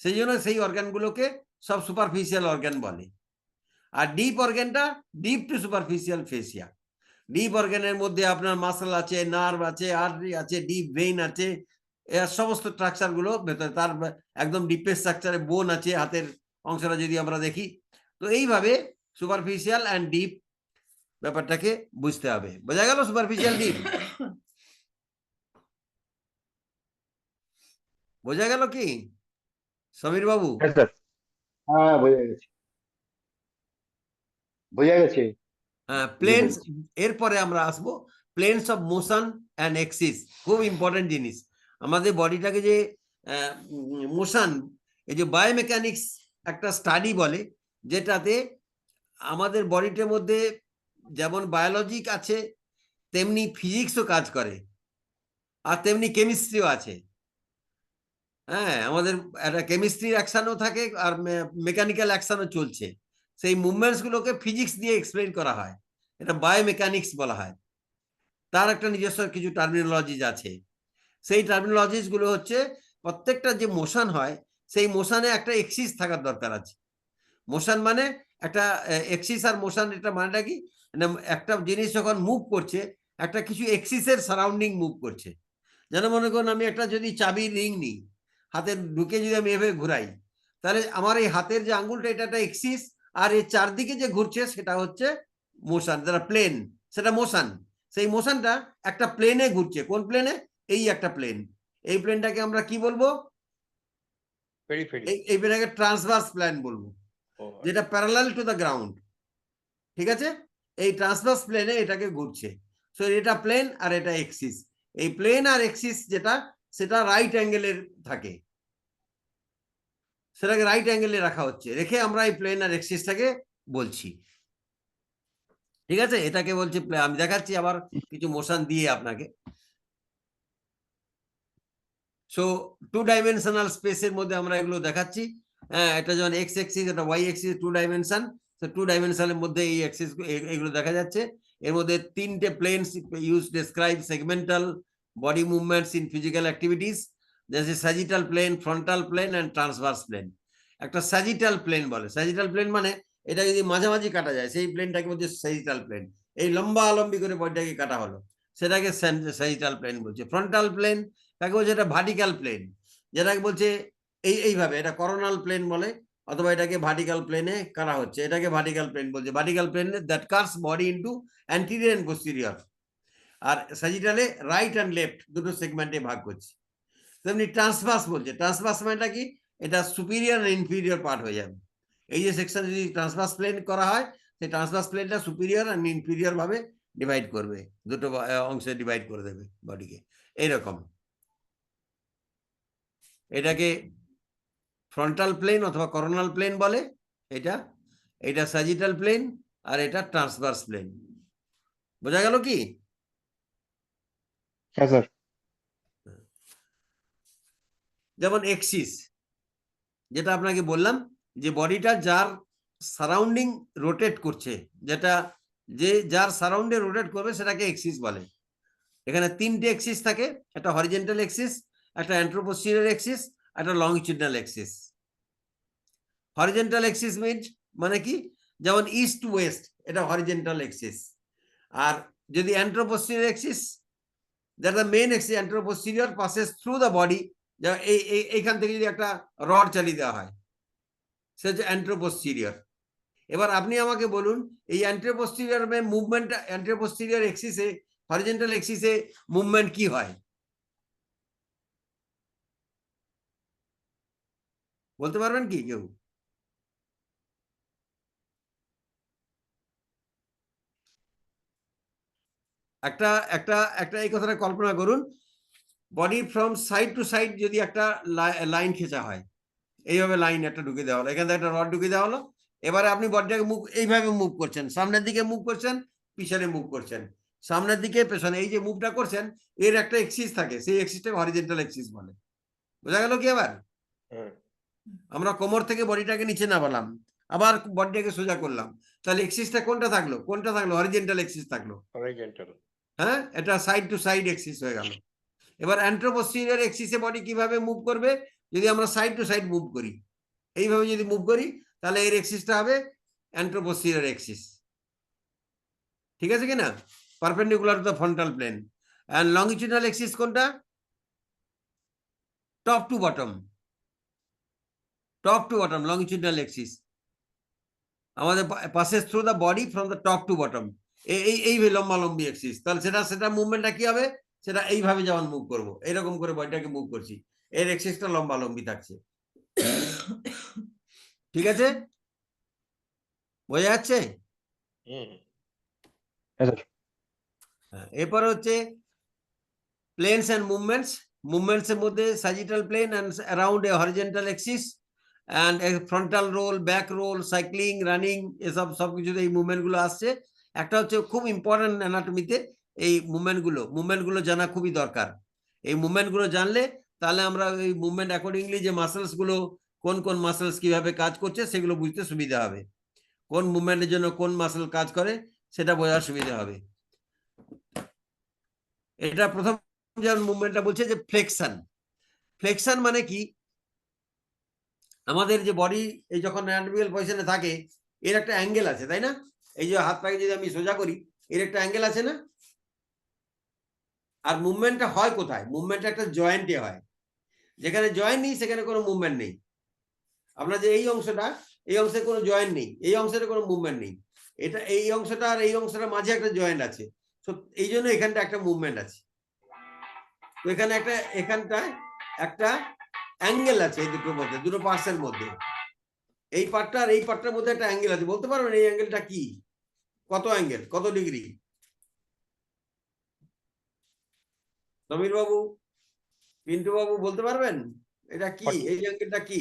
সেই জন্য সেই অর্গানগুলোকে সব সুপারফিশিয়াল অর্গান বলে। আর deep অর্গানটা deep two superficial facie. Deep অর্গানের মধ্যে আপনার মাসল আছে, নার্ভ আছে, আর্টারি আছে, ডিপ ভেইন আছে, এর সমস্ত স্ট্রাকচার গুলো ভেতরে, তার একদম ডিপের স্ট্রাকচারে বোন আছে, হাতের অংশটা যদি আমরা দেখি। তো এইভাবে সুপারফিশিয়াল অ্যান্ড ডিপ ব্যাপারটাকে বুঝতে হবে। বোঝা গেল সুপারফিশিয়াল ডিপ? বোঝা গেল কি সমীর বাবু? Yes, sir. হ্যাঁ, বোঝা গেছে, বোঝা গেছে। হ্যাঁ, প্লেনস। এরপরে আমরা আসবো planes of motion and axis. খুব ইম্পর্টেন্ট জিনিস। আমাদের বডিটাকে যে মোশন, এই যে বায়োমেকানিক্স একটা স্টাডি বলে, যেটাতে আমাদের বডিটার মধ্যে যেমন বায়োলজিক আছে, তেমনি ফিজিক্সও কাজ করে, আর তেমনি কেমিস্ট্রিও আছে। হ্যাঁ, আমাদের একটা কেমিস্ট্রির অ্যাকশনও থাকে আর মেকানিক্যাল অ্যাকশনও চলছে। সেই মুভমেন্টস গুলোকে ফিজিক্স দিয়ে এক্সপ্লেন করা হয়, এটা বায়োমেকানিক্স বলা হয়। তার একটা নিজস্ব কিছু টার্মিনোলজিস আছে। সেই টার্মিনোলজিস গুলো হচ্ছে প্রত্যেকটা যে মোশন হয় সেই মোশনে একটা এক্সিস থাকার দরকার আছে। মোশন মানে একটা এক্সিস আর মোশন, এটা মানেটা কি, মানে একটা জিনিস যখন মুভ করছে একটা কিছু এক্সিসের সারাউন্ডিং মুভ করছে। যেন মনে করুন আমি একটা যদি চাবির রিং নিই, হাতে ঢুকে যদি আমি এভাবে ঘুরাই, তাহলে আমার এই হাতের যে আঙ্গুলটা এটা একটা এক্সিস, আর এর চারদিকে যে ঘুরছে সেটা হচ্ছে মোশন, যেটা প্লেন, সেটা মোশন। সেই মোশনটা একটা প্লেনে ঘুরছে। কোন প্লেনে? এই একটা প্লেন। এই প্লেনটাকে আমরা কি বলবো? পেরিফেরি। এই প্লেনটাকে ট্রান্সভার্স প্লেন বলবো, ও যেটা প্যারালাল টু দ্য গ্রাউন্ড। ঠিক আছে, এই ট্রান্সভার্স প্লেনে এটাকে ঘুরছে। সো এটা প্লেন আর এটা এক্সিস। এই প্লেন আর এক্সিস যেটা, সেটা রাইট অ্যাঙ্গেলের থাকে, সেটাকে রাইট অ্যাঙ্গেলে রাখা হচ্ছে, রেখে আমরা এই প্লেন আর এক্সিসটাকে বলছি। ঠিক আছে, এটাকে বলছি আমি দেখাচ্ছি আবার কিছু মোশন দিয়ে আপনাকে। সো 2 ডাইমেনশনাল স্পেসের মধ্যে আমরা এগুলো দেখাচ্ছি। হ্যাঁ, এটা যেমন এক্স এক্সিস, এটা ওয়াই এক্সিস, 2 ডাইমেনশন। তো 2 ডাইমেনশনের মধ্যে এই এক্সিস এগুলো দেখা যাচ্ছে। এর মধ্যে 3টে planes use describe segmental body movements in physical activities, যেমন sagittal plane, frontal plane and transverse plane. একটা স্যাজিটাল প্লেন বলে, স্যাজিটাল প্লেন মানে এটা যদি মাঝামাঝি কাটা যায় সেই প্লেনটাকে বলছে স্যাজিটাল প্লেন। এই লম্বা লম্বি করে বডিটাকে কাটা হলো, সেটাকে স্যাজিটাল প্লেন বলছে। ফ্রন্টাল প্লেন তাকে বলছে এটা ভার্টিক্যাল প্লেন, যেটাকে বলছে এইভাবে, এটা করোনাল প্লেন বলে, অথবা এটাকে ভার্টিক্যাল প্লেনে করা হচ্ছে, এটাকে ভার্টিক্যাল প্লেন বলছে। Vertical plane that cuts body into anterior and posterior. আর স্যাজিটালে রাইট অ্যান্ড লেফট দুটো সেগমেন্টে ভাগ করছে। তেমনি ট্রান্সভার্স বলছে। ট্রান্সভার্স মানেটা কি? এটা সুপিরিয়র আর ইনফিরিয়র পার্ট হয়ে যাবে। এই যে সেকশন যদি ট্রান্সভার্স প্লেন করা হয়, সেই ট্রান্সভার্স প্লেনটা সুপিরিয়র আর ইনফিরিয়র ভাবে ডিভাইড করবে, দুটো অংশে ডিভাইড করে দেবে বডিকে, এইরকম। এটাকে ফ্রন্টাল প্লেন অথবা করোনাল প্লেন বলে, এটা স্যাজিটাল প্লেন, আর এটা ট্রান্সভার্স প্লেন। বোঝা গেল কি? হ্যাঁ স্যার। যেমন এক্সিস, যেটা আপনাকে বললাম, যে বডিটা যার সারাউন্ডিং রোটেট করছে, যেটা যার সারাউন্ডে রোটেট করবে সেটাকে এক্সিস বলে। এখানে 3টে এক্সিস থাকে, একটা হরিজেন্টাল এক্সিস, একটা অ্যান্ট্রোপোস্টেরিয়র এক্সিস, একটা longitudinal axis. Horizontal axis means মানে কি, যেমন ইস্ট টু ওয়েস্ট, এটা হরিজেন্টাল এক্সিস। আর যদি anteroposterior axis, that the main axis, anteroposterior passes through the body. এইখান থেকে যদি একটা রড চালিয়ে দেওয়া হয়, সেটা হচ্ছে অ্যান্ট্রোপোস্টেরিয়র। এবার আপনি আমাকে বলুন, এই অ্যান্ট্রোপোস্টেরিয়র মুভমেন্ট, অ্যান্ট্রোপোস্টেরিয়র এক্সিসে, হরিজেন্টাল এক্সিসে মুভমেন্ট কি হয় বলতে পারবেন কি কেউ? একটা একটা একটা এই কথাটা কল্পনা করুন, body from side to side যদি একটা লাইন খেঁচা হয়, এইভাবে লাইন একটা ঢুকে দেওয়া হলো, এখান থেকে একটা রড ঢুকে দেওয়া হলো। এবারে আপনি বডিটাকে এইভাবে মুভ করছেন, সামনের দিকে মুভ করছেন, পিছনে মুভ করছেন, সামনের দিকে পেছনে, এই যে মুভটা করছেন এর একটা এক্সিস থাকে, সেই এক্সিসটাকে হরিজেন্টাল এক্সিস বলে। বোঝা গেল কি? এবার হুম। আমরা কোমর থেকে বডিটাকে নিচে নামালাম, আবার বডিটাকে সোজা করলাম, তাহলে এক্সিসটা কোনটা থাকলো? হরিজেন্টাল এক্সিস থাকলো। হরাইজন্টাল। হ্যাঁ, এটা সাইড টু সাইড এক্সিস হয়ে গেল। এবার অ্যান্ট্রোপোস্টেরিয়র এক্সিসে বডি কিভাবে মুভ করবে? যদি আমরা সাইড টু সাইড মুভ করি, এইভাবে যদি মুভ করি, তাহলে এর এক্সিসটা হবে অ্যান্ট্রোপোস্টেরিয়র এক্সিস। ঠিক আছে কিনা? Perpendicular to the frontal plane. And longitudinal axis কোনটা? Top to bottom, longitudinal axis. আমাদের passes through the body from the top to bottom, এই লম্বা লম্বি এক্সিস। তাহলে সেটা মুভমেন্টটা কি হবে? সেটা এইভাবে যেমন মুভ করবো, এরকম করে বডিটাকে মুভ করছি, এর এক্সিসটা লম্বা লম্বি থাকছে। ঠিক আছে, বোঝা যাচ্ছে? হুম। হ্যাঁ স্যার। এরপর হচ্ছে প্লেনস এন্ড মুভমেন্টস। মুভমেন্টস এর মধ্যে sagittal plane and around a horizontal axis, and frontal roll, back roll, cycling, running, এসব সবকিছুতে এই মুভমেন্ট গুলো আসছে। একটা হচ্ছে খুব ইম্পর্টেন্ট অ্যানাটমিতে এই মুভমেন্ট গুলো জানা খুবই দরকার। এই মুভমেন্ট গুলো জানলে তাহলে আমরা ওই মুভমেন্ট অ্যাকর্ডিংলি যে মাসেলস গুলো কোন কোন মাসেলস কিভাবে কাজ করছে সেগুলো বুঝতে সুবিধা হবে। কোন মুভমেন্টের জন্য কোন মাসেল কাজ করে সেটা বোঝার সুবিধা হবে। এটা প্রথম যেমন মুভমেন্টটা বলছে যে ফ্লেকশন। ফ্লেকশন মানে কি, আমাদের যে বডি এই যখন অ্যানাটমিক্যাল পজিশনে থাকে এর একটা অ্যাঙ্গেল আছে, তাই না? এই যে হাত পাকে যদি আমি সোজা করি এর একটা অ্যাঙ্গেল আছে না? আর মুভমেন্টটা হয় কোথায়? মুভমেন্টটা একটা জয়েন্টে হয়। যেখানে জয়েন্ট নেই সেখানে কোনো মুভমেন্ট নেই। আপনার যে এই অংশটা, এই অংশে কোনো জয়েন্ট নেই, এই অংশে কোনো মুভমেন্ট নেই। এটা এই অংশটা আর এই অংশটার মাঝে একটা জয়েন্ট আছে, তো এই জন্য এখানটা একটা মুভমেন্ট আছে। তো এখানে এখানটায় একটা অ্যাঙ্গেল আছে এই দুটোর মধ্যে, দুটো পার্টসের মধ্যে। এই পার্টটা আর এই পার্টটার মধ্যে একটা অ্যাঙ্গেল আছে। বলতে পারবেন এই অ্যাঙ্গেলটা কি? কত অ্যাঙ্গেল, কত ডিগ্রি? সমীর বাবু, পিন্টু বাবু বলতে পারবেন এটা কি? এই অ্যাঙ্গেলটা কি?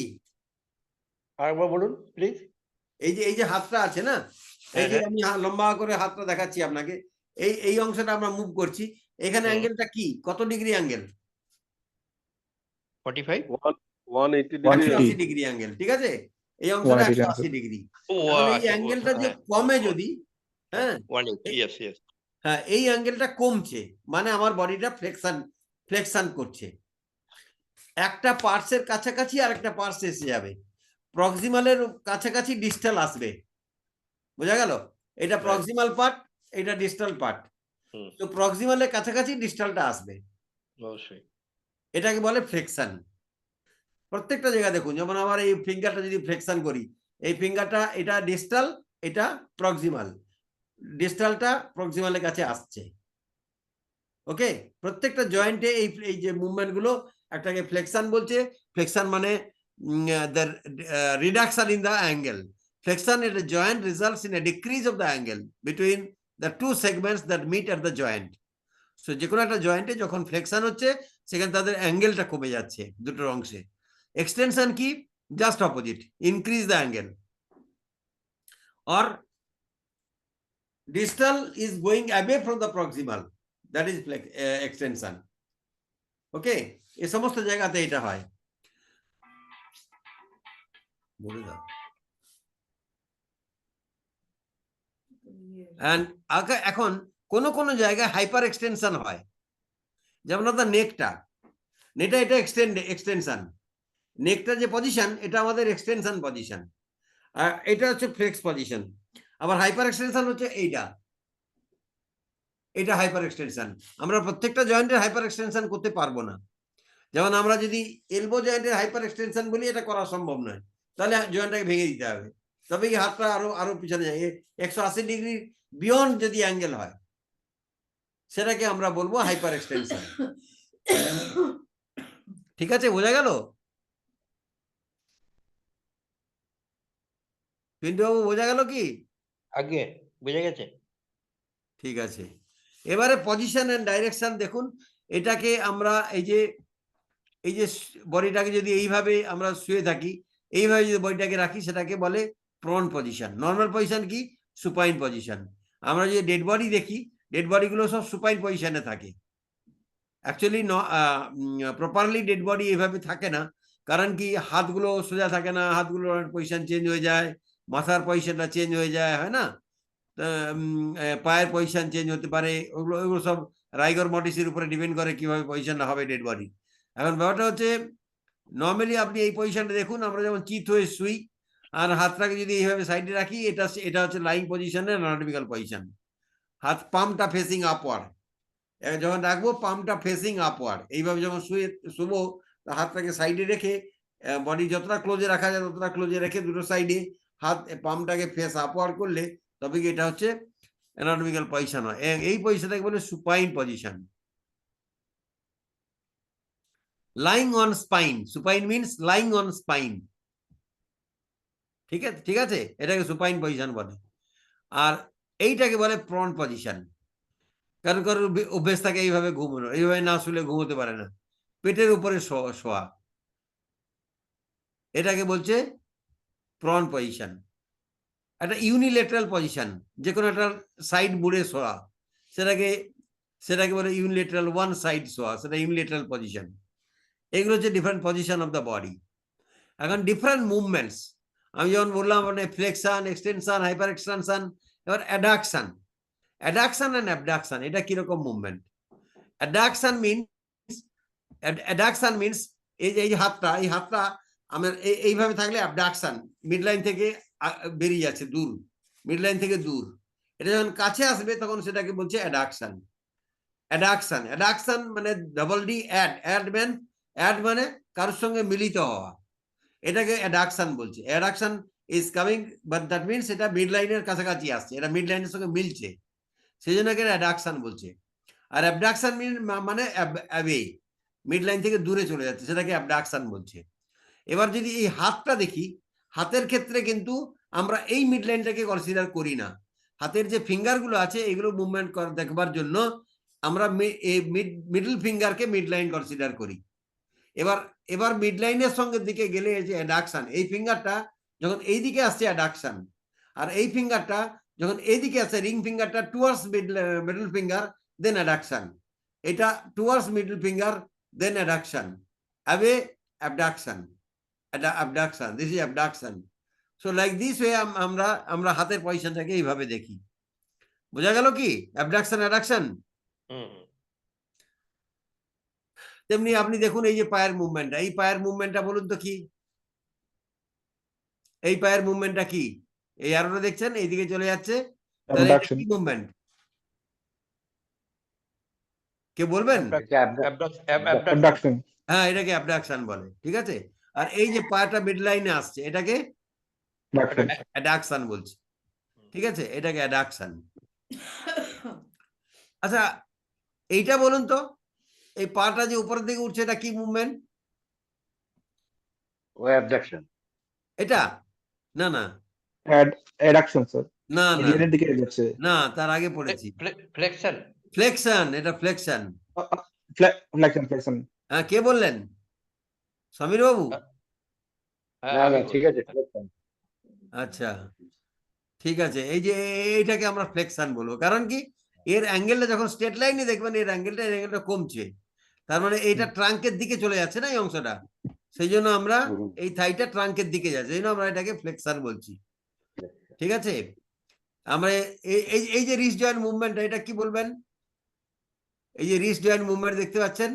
আরেকবার বলুন প্লিজ। এই যে হাতটা আছে না, এই যে আমি লম্বা করে হাতটা দেখাচ্ছি আপনাকে, এই অংশটা আমরা মুভ করছি, এখানে অ্যাঙ্গেলটা কি? কত ডিগ্রি অ্যাঙ্গেল? 45। 180 180 ডিগ্রি অ্যাঙ্গেল, ঠিক আছে? এই অংশটা 180 ডিগ্রি। এই অ্যাঙ্গেলটা যে কমে যদি, হ্যাঁ 180, yes, yes. হ্যাঁ, এই অ্যাঙ্গেলটা কমছে মানে আমার বডিটা ফ্লেকশন করছে। একটা পার্টসের কাছাকাছি আর একটা পার্টস এসে যাবে। প্রক্সিমালের কাছাকাছি ডিস্টাল আসবে, বোঝা গেল? এটা প্রক্সিমাল পার্ট, এটা ডিস্টাল পার্ট। তো প্রক্সিমালের কাছাকাছি ডিস্টালটা আসবে, অবশ্যই। এটাকে বলে ফ্লেকশন। প্রত্যেকটা জায়গা দেখুন, যেমন আমার এই ফিঙ্গারটা যদি ফ্লেকশন করি, এই ফিঙ্গারটা এটা ডিস্টাল, এটা প্রক্সিমাল, ডিস্টালটা প্রক্সিমালের কাছে আসছে। ওকে, প্রত্যেকটা জয়েন্টে এই যে মুভমেন্ট গুলো একটাকে ফ্লেকশন বলছে। ফ্লেকশন মানে the reduction in the angle. Flexion at the joint results in a decrease of the angle between the two segments that meet at the joint. So যে কোনো একটা জয়েন্টে যখন ফ্লেকশন হচ্ছে সেখানে তাদের অ্যাঙ্গেলটা কমে যাচ্ছে দুটোর অংশে। এক্সটেনশন কি? Just opposite, increase the angle. or distal is going away from the proximal, that is extension. ওকে, এই সমস্ত জায়গাতে এটা হয়। বলে দাও। এখন কোন জায়গায় হাইপার এক্সটেনশন হয়, যেমন আপনার নেকটা, এটা এক্সটেনশন। নেকটা যে পজিশন এটা আমাদের এক্সটেনশন পজিশন, আর এটা হচ্ছে ফ্লেক্স পজিশন। আবার হাইপার এক্সটেনশন হচ্ছে এটা হাইপার এক্সটেনশন। আমরা প্রত্যেকটা জয়েন্টের হাইপার এক্সটেনশন করতে পারবো না। যেমন আমরা যদি এলবো জয়েন্টের হাইপার এক্সটেনশন বলি, এটা করা সম্ভব নয়, তাহলে জয়েন্টটাকে ভেঙে দিতে হবে। তবে কি হাতটা আরো পিছনে যায়, 180 ডিগ্রি বিয়ন্ড যদি অ্যাঙ্গেল হয় সেটাকে আমরা বলবো হাইপার এক্সটেনশন। ঠিক আছে, বোঝা গেল? পিন্টু বাবু বোঝা গেল কি? আগে বুঝে গেছে। ঠিক আছে, এবারে পজিশন এন্ড ডাইরেকশন দেখুন। এটাকে আমরা এই যে বডিটাকে যদি এইভাবে আমরা শুয়ে থাকি, এইভাবে যদি বডিটাকে রাখি, সেটাকে বলে প্রন পজিশন। নর্মাল পজিশন কি? Supine position. আমরা যদি ডেড বডি দেখি, ডেড বডি গুলো সব সুপাইন পজিশনে থাকে। অ্যাকচুয়ালি প্রপারলি ডেড বডি এইভাবে থাকে না, কারণ কি হাতগুলো সোজা থাকে না, হাতগুলোর পজিশন চেঞ্জ হয়ে যায়, মাথার পজিশনটা চেঞ্জ হয়ে যায়, হয় না? পায়ের পজিশন চেঞ্জ হতে পারে, ওগুলো সব রাইগর মর্টিসের উপরে ডিপেন্ড করে কিভাবে পজিশনটা হবে ডেড বডি। এখন ব্যাপারটা হচ্ছে নর্মালি আপনি এই পজিশনটা দেখুন, আমরা যেমন চিত হয়ে শুই আর হাতটাকে যদি এইভাবে সাইডে রাখি, এটা হচ্ছে লাইং পজিশনের অ্যানাটমিক্যাল পজিশন। হাত পাম্পটা ফেসিং আপওয়ার্ড, যখন রাখবো পাম্পটা ফেসিং আপওয়ার্ড, এইভাবে যখন শুবো হাতটাকে সাইডে রেখে, বডি যতটা ক্লোজে রাখা যায় ততটা ক্লোজে রেখে দুটো সাইডে হাত পাম্পটাকে ফেস আপওয়ার্ড করলে তবে কি এটা হচ্ছে অ্যানাটমিক্যাল পজিশন হয়। এই পজিশনটাকে বলে supine position. Lying on spine, supine means lying on spine. ঠিক আছে, এটাকে সুপাইন পজিশন বলে। আর এইটাকে বলে প্রন পজিশন। কারণ কারোর অভ্যেস থাকে এইভাবে ঘুমানো, এইভাবে না শুলে ঘুমোতে পারে না, পেটের উপরে শোয়া। এটাকে বলছে প্রন পজিশন। একটা ইউনিলেটারাল পজিশন, যে কোনো একটা সাইড বুড়ে শোয়া, সেটাকে সেটাকে বলে ইউনিলেটারাল, ওয়ান সাইড শোয়া, সেটা ইউনিলেটারাল পজিশন। এগুলো হচ্ছে different position of the body. এখন ডিফারেন্ট মুভমেন্টস, আমি যেমন বললাম মানে ফ্লেকশন, এক্সটেনশন, হাইপার এক্সটেনশন, এবার অ্যাডাকশন। অ্যাডাকশন অ্যান্ড অ্যাবডাকশন, এটা কিরকম মুভমেন্ট? অ্যাডাকশন মিনস এই যে হাতটা, এই হাতটা আমার এইভাবে থাকলে অ্যাবডাকশন, মিড লাইন থেকে বেরিয়ে যাচ্ছে দূর, মিড লাইন থেকে দূর। এটা যখন কাছে আসবে তখন সেটাকে বলছে অ্যাডাকশন। অ্যাডাকশন, অ্যাডাকশন মানে ডবল ডি, অ্যাড মানে কারোর সঙ্গে মিলিত হওয়া, এটাকে অ্যাডাকশন বলছে। Addiction is coming, but that means এটা মিড লাইনের কাছাকাছি আসছে, এটা মিড লাইনের সঙ্গে মিলছে, সেই জন্য একে অ্যাডাকশন বলছে। আর অ্যাবডাকশন মানে অ্যাওয়ে, মিড লাইন থেকে দূরে চলে যাচ্ছে, সেটাকে অ্যাবডাকশন বলছে। এবার যদি এই হাতটা দেখি, হাতের ক্ষেত্রে কিন্তু আমরা এই মিড লাইনটাকে কনসিডার করি না। হাতের যে ফিঙ্গার গুলো আছে এগুলো মুভমেন্ট দেখবার জন্য আমরা মিডল ফিঙ্গারকে মিড লাইন কনসিডার করি। এবার মিড লাইনের সঙ্গে দিকে গেলে এই যে অ্যাডাকশন, এই ফিঙ্গারটা যখন এই দিকে আসছে অ্যাডাকশন, আর এই ফিঙ্গারটা যখন এইদিকে আসছে, রিং ফিঙ্গারটা towards middle finger, then adduction. এটা towards middle finger, then adduction, away abduction, abduction, this is abduction. So like this way আমরা হাতের পজিশনটাকে এইভাবে দেখি। বোঝা গেল কি অ্যাবডাকশন অ্যাডাকশন? তেমনি আপনি দেখুন এই যে পায়ের মুভমেন্টটা, এই পায়ের মুভমেন্টটা বলুন তো কি? এই পায়ের মুভমেন্টটা কি? এই অ্যারোটা দেখছেন এইদিকে চলে যাচ্ছে, তাহলে এটা Abduction. কি মুভমেন্ট? কে বলবেন? Abduction. হ্যাঁ, এটাকে অ্যাবডাকশন বলে, ঠিক আছে। আর এই যে পাটা মিড লাইনে আসছে, এটাকে Abduction. অ্যাডাকশন বলছে, ঠিক আছে, এটাকে অ্যাডাকশন। আচ্ছা এইটা বলুন তো, এই পাটা যে উপরের দিকে উঠছে এটা কি মুভমেন্ট? ও অ্যাবডাকশন। এটা না না Adduction, sir. না না এর দিকে যাচ্ছে। না, তার আগে পড়েছি ফ্লেকশন। ফ্লেকশন, এটা ফ্লেকশন। Flexion. হ্যাঁ, কে বললেন? সমীর বাবু? না না ঠিক আছে, আচ্ছা ঠিক আছে, এই যে এইটাকে আমরা ফ্লেকশন বলবো, কারণ কি এর অ্যাঙ্গেলটা যখন স্ট্রেট লাইনে দেখবেন এর অ্যাঙ্গেলটা কমছে, তার মানে এইটা ট্রাঙ্কের দিকে চলে যাচ্ছে না এই অংশটা, সেই জন্য আমরা এই থাইটা ট্রাঙ্কের দিকে যাচ্ছে, এই জন্য আমরা এটাকে ফ্লেকশন বলছি, ঠিক আছে। আমরা এই যে রিস্ট জয়েন্ট মুভমেন্ট, এটা কি বলবেন? এই যে রিস্ট জয়েন্ট মুভমেন্ট দেখতে পাচ্ছেন,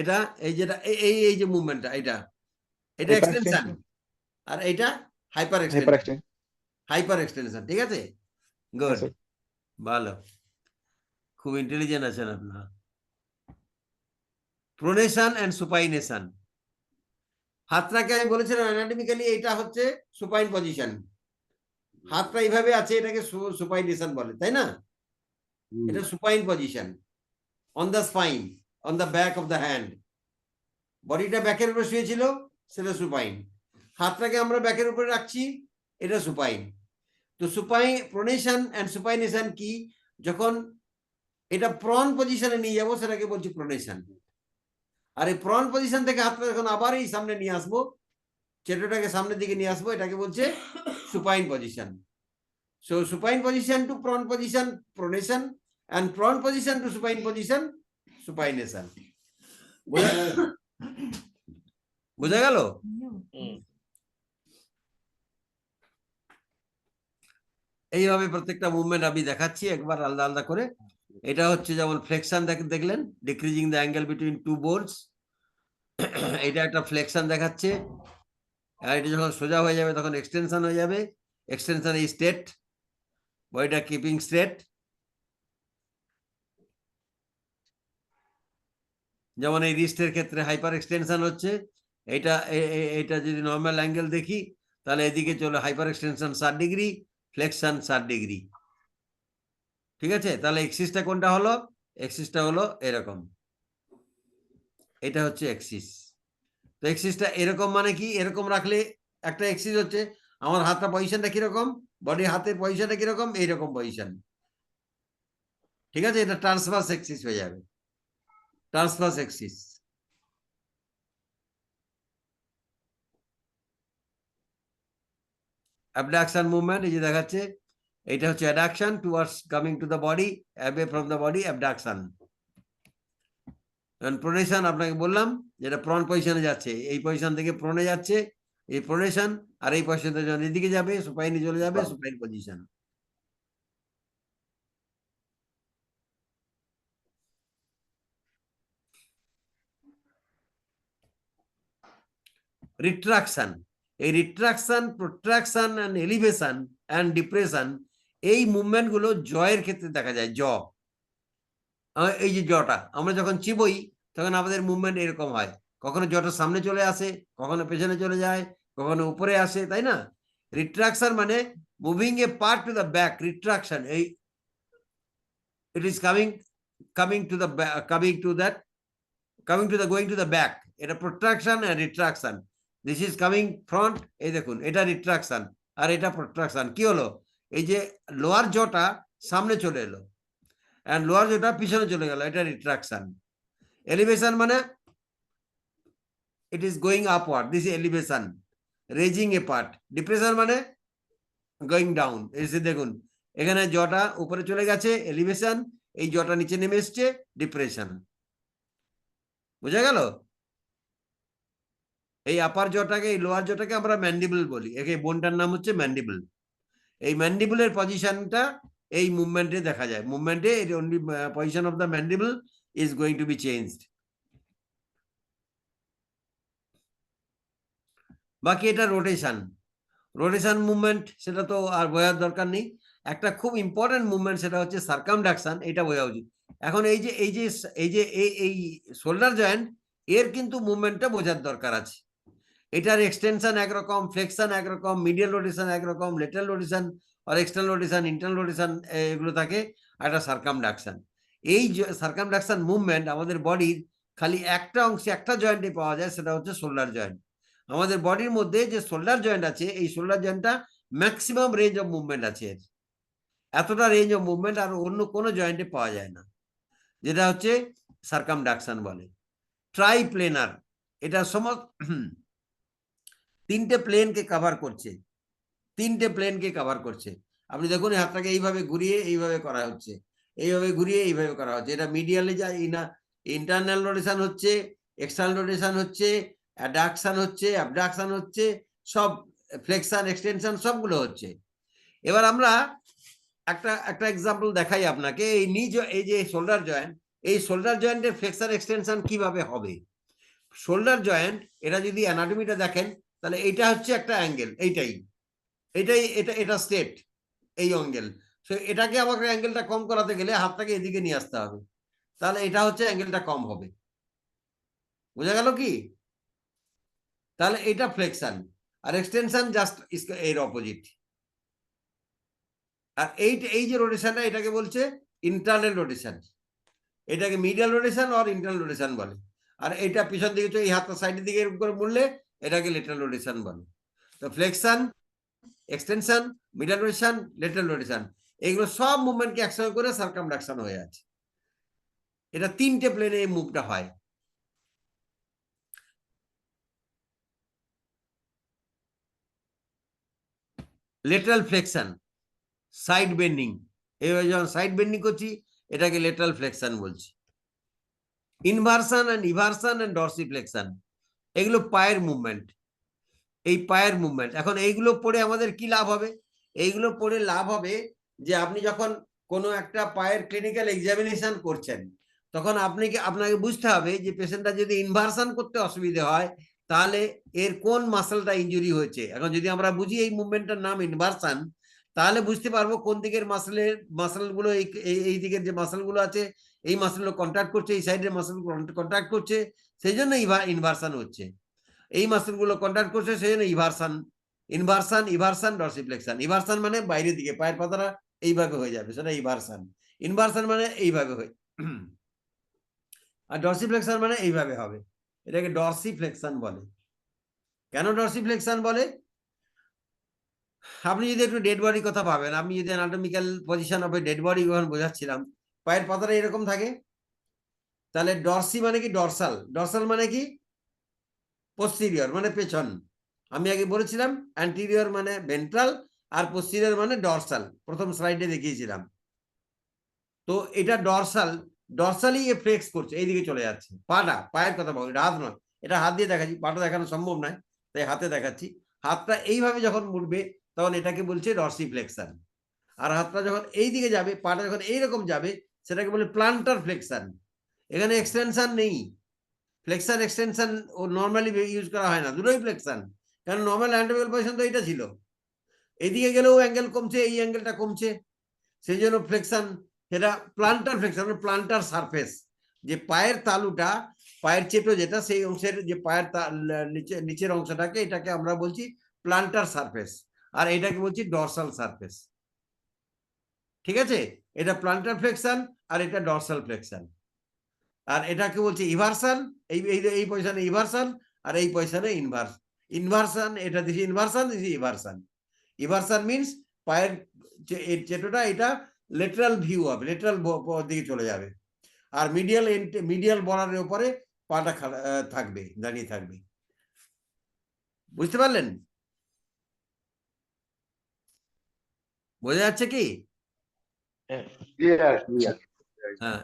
এটা এই যেটা এই যে মুভমেন্টটা, এটা এক্সটেনশন, আর এইটা হাইপার এক্সটেনশন, হাইপার এক্সটেনশন, ঠিক আছে। Good, sir. ভালো, খুব ইন্টেলিজেন্ট আছেন আপনারা। প্রোনেশন এন্ড সুপাইনেশন, হাতটাকে আমি বলেছিলাম অ্যানাটমিক্যালি এটা হচ্ছে সুপাইন পজিশন, হাতটা এইভাবে আছে, এটাকে সুপাইনেশন বলে, তাই না? এটা supine position on the spine, on the back of the hand. বডিটা ব্যাকের উপরে শুয়েছিল, সেটা সুপাইন। হাতটাকে আমরা ব্যাকের উপরে রাখছি, এটা সুপাইন। তো প্রোনেশন এন্ড সুপাইনেশন কি? যখন এটা প্রন পজিশনে নিয়ে যাবো সেটাকে বলছি প্রোনেশন, আর এই প্রন পজিশন থেকে হাতটা যখন আবার এই সামনে নিয়ে আসবো, চেটোটাকে সামনের দিকে নিয়ে আসবো, এটাকে বলছে supine position. So supine position to prone position pronation, and prone position to supine position supination. বোঝা গেল? এইভাবে প্রত্যেকটা মুভমেন্ট আমি দেখাচ্ছি একবার আলাদা আলাদা করে। এটা হচ্ছে যেমন ফ্লেকশন দেখলেন, decreasing the angle between two boards, এটা একটা ফ্লেকশন দেখাচ্ছে। আর এটা যখন সোজা হয়ে যাবে তখন এক্সটেনশন হয়ে যাবে, এক্সটেনশন এই স্ট্রেট, বডিটা কিপিং স্ট্রেট। যেমন এই রিস্টের ক্ষেত্রে হাইপার এক্সটেনশন হচ্ছে, এটা যদি নর্মাল অ্যাঙ্গেল দেখি তাহলে এদিকে চলে hyper extension 60 degree, flexion 60 degree, ঠিক আছে। তাহলে এক্সিসটা কোনটা হলো? এক্সিসটা হলো এরকম, এটা হচ্ছে এক্সিস। তো এক্সিসটা এরকম মানে কি? এরকম রাখলে একটা এক্সিস হচ্ছে, আমার হাতটা পজিশনটা কিরকম, বডি হাতের পজিশনটা কিরকম, এইরকম পজিশন, ঠিক আছে। এটা ট্রান্সভার্স এক্সিস হয়ে যাবে, ট্রান্সভার্স এক্সিস। অ্যাবডাকশন মুভমেন্ট, এই যে দেখাচ্ছে, এটা হচ্ছে addiction towards coming to the body, away from the body, abduction. Pronation আপনাকে বললাম যেটা প্রন পজিশনে যাচ্ছে, এই পজিশন থেকে প্রনে যাচ্ছে, এই প্রোনেশন, আর এই পজিশন থেকে যখন এদিকে যাবে সুপাইনে চলে যাবে, সুপাইন পজিশন। রিট্রাকশন, এই retraction, protraction and elevation and depression, এই মুভমেন্ট গুলো জয়ের ক্ষেত্রে দেখা যায়। এই যে জটা আমরা যখন চিবই তখন আমাদের মুভমেন্ট এরকম হয়, কখনো জটা সামনে চলে আসে, কখনো পেছনে চলে যায়, কখনো উপরে আসে, তাই না? রিট্রাকশন মানে moving a part to the back, retraction, এই it is coming to the going to the back, এটা প্রোট্রাকশন আর retraction. This is coming front, এই দেখুন এটা রিট্রাকশন আর এটা প্রোট্রাকশন। কি হলো, এই যে লোয়ার জটা সামনে চলে এলো and লোয়ার জটা পিছনে চলে গেল, এটা রিট্রাকশন। এলিভেশন মানে it is going upward, this is elevation, raising A part. Depression মানে গোয়িং ডাউন, এসে দেখুন এখানে জটা উপরে চলে গেছে, এলিভেশন, এই জটা নিচে নেমে এসছে, ডিপ্রেশন। বোঝা গেল? এই আপার জটাকে, এই লোয়ার জটাকে আমরা ম্যান্ডিবল বলি, একে বোনটার নাম হচ্ছে ম্যান্ডিবল। এই ম্যান্ডিবলের পজিশনটা এই মুভমেন্টে দেখা যায়, মুভমেন্টে only position of the mandible is going to be changed. বাকি এটা রোটেশন, রোটেশন মুভমেন্ট, সেটা তো আর বোঝার দরকার নেই। একটা খুব ইম্পর্টেন্ট মুভমেন্ট সেটা হচ্ছে সার্কামডাকশন, এটা বোঝা উচিত। এখন এই শোল্ডার জয়েন্ট, এর কিন্তু মুভমেন্টটা বোঝার দরকার আছে। এটার এক্সটেনশন একরকম, ফ্লেকশন একরকম, মিডিয়াল রোটেশন একরকম, লেটারাল রোটেশন আর এক্সটার্নাল রোটেশন, ইন্টারনাল রোটেশন, এগুলো থাকে। একটা সার্কামডাকশন, এই সার্কামডাকশন মুভমেন্ট আমাদের বডির খালি একটা অংশে, একটা জয়েন্টে পাওয়া যায়, সেটা হচ্ছে শোল্ডার জয়েন্ট। আমাদের বডির মধ্যে যে শোল্ডার জয়েন্ট আছে, এই শোল্ডার জয়েন্টটা ম্যাক্সিমাম রেঞ্জ অফ মুভমেন্ট আছে, এতটা রেঞ্জ অফ মুভমেন্ট আর অন্য কোনো জয়েন্টে পাওয়া যায় না, যেটা হচ্ছে সার্কামডাকশন বলে। ট্রাইপ্লেনার, এটা সমস্ত তিনটে প্লেনকে কভার করছে, তিনটে প্লেনকে কভার করছে। আপনি দেখুন এই হাতটাকে এইভাবে ঘুরিয়ে এইভাবে করা হচ্ছে, এইভাবে ঘুরিয়ে এইভাবে করা হচ্ছে, এটা মিডিয়ালে যায় না, ইন্টারনাল রোটেশন হচ্ছে, এক্সটার্নাল রোটেশন হচ্ছে, অ্যাডাকশন হচ্ছে, অ্যাবডাকশন হচ্ছে, সব ফ্লেকশন এক্সটেনশন সবগুলো হচ্ছে। এবার আমরা একটা এক্সাম্পল দেখাই আপনাকে। এই যে শোল্ডার জয়েন্ট, এই শোল্ডার জয়েন্টের ফ্লেকশন এক্সটেনশন কিভাবে হবে। শোল্ডার জয়েন্ট, এটা যদি অ্যানাটমিটা দেখেন, তাহলে এটা হচ্ছে একটা অ্যাঙ্গেল, এটা স্ট্রেট, এই অ্যাঙ্গেল। সো এটাকে আমাকে অ্যাঙ্গেলটা কম করাতে গেলে হাতটাকে এদিকে নিয়ে আসতে হবে, তাহলে এটা হচ্ছে অ্যাঙ্গেলটা কম হবে। বোঝা গেল কি? তাহলে এটা ফ্লেকশন, আর এক্সটেনশন জাস্ট এর অপোজিট। আর এই যে রোটেশনটা, এটাকে বলছে ইন্টারনাল রোটেশন, এটাকে মিডিয়াল রোটেশন আর ইন্টারনাল রোটেশন বলে। আর এটা পিছন দিকে, এই হাতটা সাইডের দিকে এরকম করে মুড়লে এটাকে লেটারাল রোটেশন বলে। তো flexion, extension, medial rotation, lateral rotation, এগুলো সব মুভমেন্টকে একসঙ্গে করে সার্কামডাকশন হয়ে আছে। এটা তিনটে প্লেনে এই মুভটা হয়। লেটারাল ফ্লেকশন, সাইড বেন্ডিং, এইভাবে যখন সাইড বেন্ডিং করছি, এটাকে লেটারাল ফ্লেকশন বলছি। ইনভার্সন অ্যান্ড ইভার্সন অ্যান্ড ডরসিফ্লেকশন, এগুলো পায়ের মুভমেন্ট, এই পায়ের মুভমেন্ট। এখন এইগুলো পড়ে আমাদের কি লাভ হবে? এইগুলো পড়ে লাভ হবে যে আপনি যখন কোনো একটা পায়ের ক্লিনিক্যাল এক্সামিনেশন করছেন, তখন আপনাকে বুঝতে হবে যে পেশেন্টটা যদি ইনভার্সন করতে অসুবিধে হয়, তাহলে এর কোন মাসলটা ইনজুরি হয়েছে। এখন যদি আমরা বুঝি এই মুভমেন্টটার নাম ইনভার্সন, তাহলে বুঝতে পারবো কোন দিকের মাসলগুলো, এই দিকের যে মাসলগুলো আছে, এই মাসলগুলো কন্ট্রাক্ট করছে, এই সাইডের মাসলগুলো কন্ট্রাক্ট করছে, সেই জন্য ইনভার্সন হচ্ছে। এই মাসলগুলো কন্ট্রাক্ট করছে, সেই জন্য ইনভার্সন ডরসিফ্লেকশন। ইভার্সন মানে বাইরের দিকে, পায়ের পাতাটা এইভাবে হয়ে যাবে, সেটা ইভার্সন। ইনভার্সন মানে এইভাবে হয়, আর ডরসিফ্লেকশন মানে এইভাবে হবে, এটাকে ডরসিফ্লেকশন বলে। কেন ডরসিফ্লেকশন বলে? আপনি যদি একটু ডেড বডির কথা ভাবেন, আমি যদি anatomical position of a dead body যখন বোঝাচ্ছিলাম, পায়ের পাতাটা এরকম থাকে, তাহলে ডরসি মানে কি ডরসাল, ডরসাল মানে কি পোস্টেরিয়র, মানে পেছন, আমি আগে বলেছিলাম অ্যান্টিরিয়র মানে ভেন্ট্রাল আর পোস্টিরিয়র মানে ডরসাল, প্রথম স্লাইডে দেখিয়েছিলাম। তো এটা ডরসালি এ ফ্লেক্স করছে, এইদিকে চলে যাচ্ছে। পায়ের কথা বল, এটা হাত নয়, এটা হাত দিয়ে দেখাচ্ছি, পাটা দেখানো সম্ভব নয় তাই হাতে দেখাচ্ছি। হাতটা এইভাবে যখন মুড়বে তখন এটাকে বলছে ডরসিফ্লেক্সান, আর হাতটা যখন এই দিকে যাবে, পাটা যখন এইরকম যাবে সেটাকে বলে প্লান্টার ফ্লেক্সান। এখানে এক্সটেনশন নেই, ফ্লেক্সান এক্সটেনশন ও নর্মালি ইউজ করা হয় না, দুটোই ফ্লেক্সান। কারণ নর্মাল অ্যান্টাগোনাল পজিশন তো এটা ছিল, এদিকে গেলেও অ্যাঙ্গেল কমছে, এই অ্যাঙ্গেলটা কমছে, সেই জন্য ফ্লেক্সান। এটা প্লান্টার ফ্লেক্সান, প্লান্টার সারফেস, যে পায়ের তালুটা, পায়ের চেটো যেটা, সেই অংশের যে পায়ের নিচের অংশটাকে, এটাকে আমরা বলছি প্লান্টার সারফেস, আর এটাকে বলছি ডরসাল সারফেস। ঠিক আছে, এটা প্লান্টার ফ্লেক্সান আর এটা ডরসাল ফ্লেক্সান। আর এটাকে বলছে ইভারসান, এই পজিশনে ইভারসান, আর এই পজিশনে ইনভার্সান। এটা দিছি ইনভার্সান, দিছি ইভারসান। ইভারসান মিনস পায়ের চেটোটা এটা লেটারাল ভিউ হবে, লেটারাল দিকে চলে যাবে, আর মিডিয়াল বর্ডারের উপরে পাটা থাকবে, দাঁড়িয়ে থাকবে। বুঝতে পারলেন? বোঝা যাচ্ছে কি? হ্যাঁ, Clear, clear. হ্যাঁ,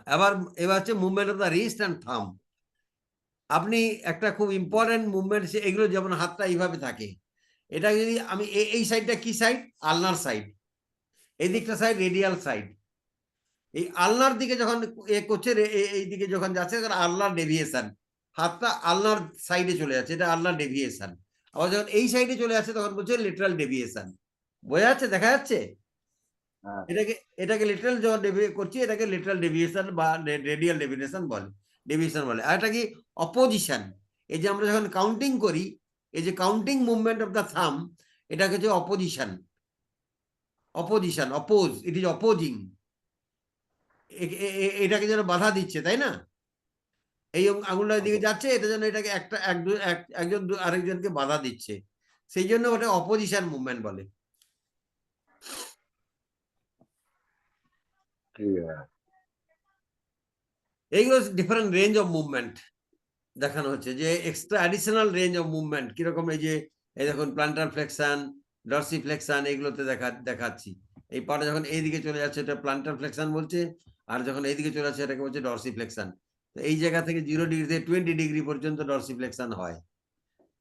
এবার হচ্ছে movement of the wrist and thumb. আপনি একটা খুব ইম্পর্টেন্ট মুভমেন্ট, এগুলো যেমন হাতটা এইভাবে থাকে, এটা যদি আমি এই সাইডটা কি সাইড? আলনার সাইড। এই দিকটা সাইড রেডিয়াল সাইড। এই আলনার দিকে যখন করছে, এই দিকে যখন যাচ্ছে তখন আলনার ডেভিয়েশন, হাতটা আলনার সাইডে চলে যাচ্ছে, এটা আলনার ডেভিয়েশন। আবার যখন এই সাইডে চলে যাচ্ছে তখন বলছে লেটারাল ডেভিয়েশন। বোঝা যাচ্ছে? দেখা যাচ্ছে? হ্যাঁ। এটাকে লেটারাল যখন করছি, এটাকে লেটারাল ডেভিয়েশন বা রেডিয়াল ডেভিয়েশন বলে। আর এটা কি? অপোজিশন। এই যে আমরা যখন কাউন্টিং করি, এই যে কাউন্টিং মুভমেন্ট অফ দ্য থাম, এটাকে হচ্ছে opposition. Oppose, it is opposing. এটাকে যেন বাধা দিচ্ছে, তাই না? এই আঙুলটার দিকে যাচ্ছে, এটা যেন এটাকে একজন আরেকজনকে বাধা দিচ্ছে, সেই জন্য ওটা অপোজিশন মুভমেন্ট বলে। Clear. এইগুলো ডিফারেন্ট রেঞ্জ অফ মুভমেন্ট দেখানো হচ্ছে, যে extra additional range of movement কিরকম। এই যে এই দেখুন প্লান্টার ফ্লেক্সান, ডরসিফ্লেক্সান, এগুলোতে দেখাচ্ছি। এই পাটা যখন এইদিকে চলে যাচ্ছে এটা প্লান্টার ফ্লেক্সান বলছে, আর যখন এইদিকে চলে যাচ্ছে এটাকে বলছে ডরসিফ্লেক্সান। তো এই জায়গা থেকে 0 ডিগ্রি থেকে 20 ডিগ্রি পর্যন্ত ডরসিফ্লেক্সান হয়।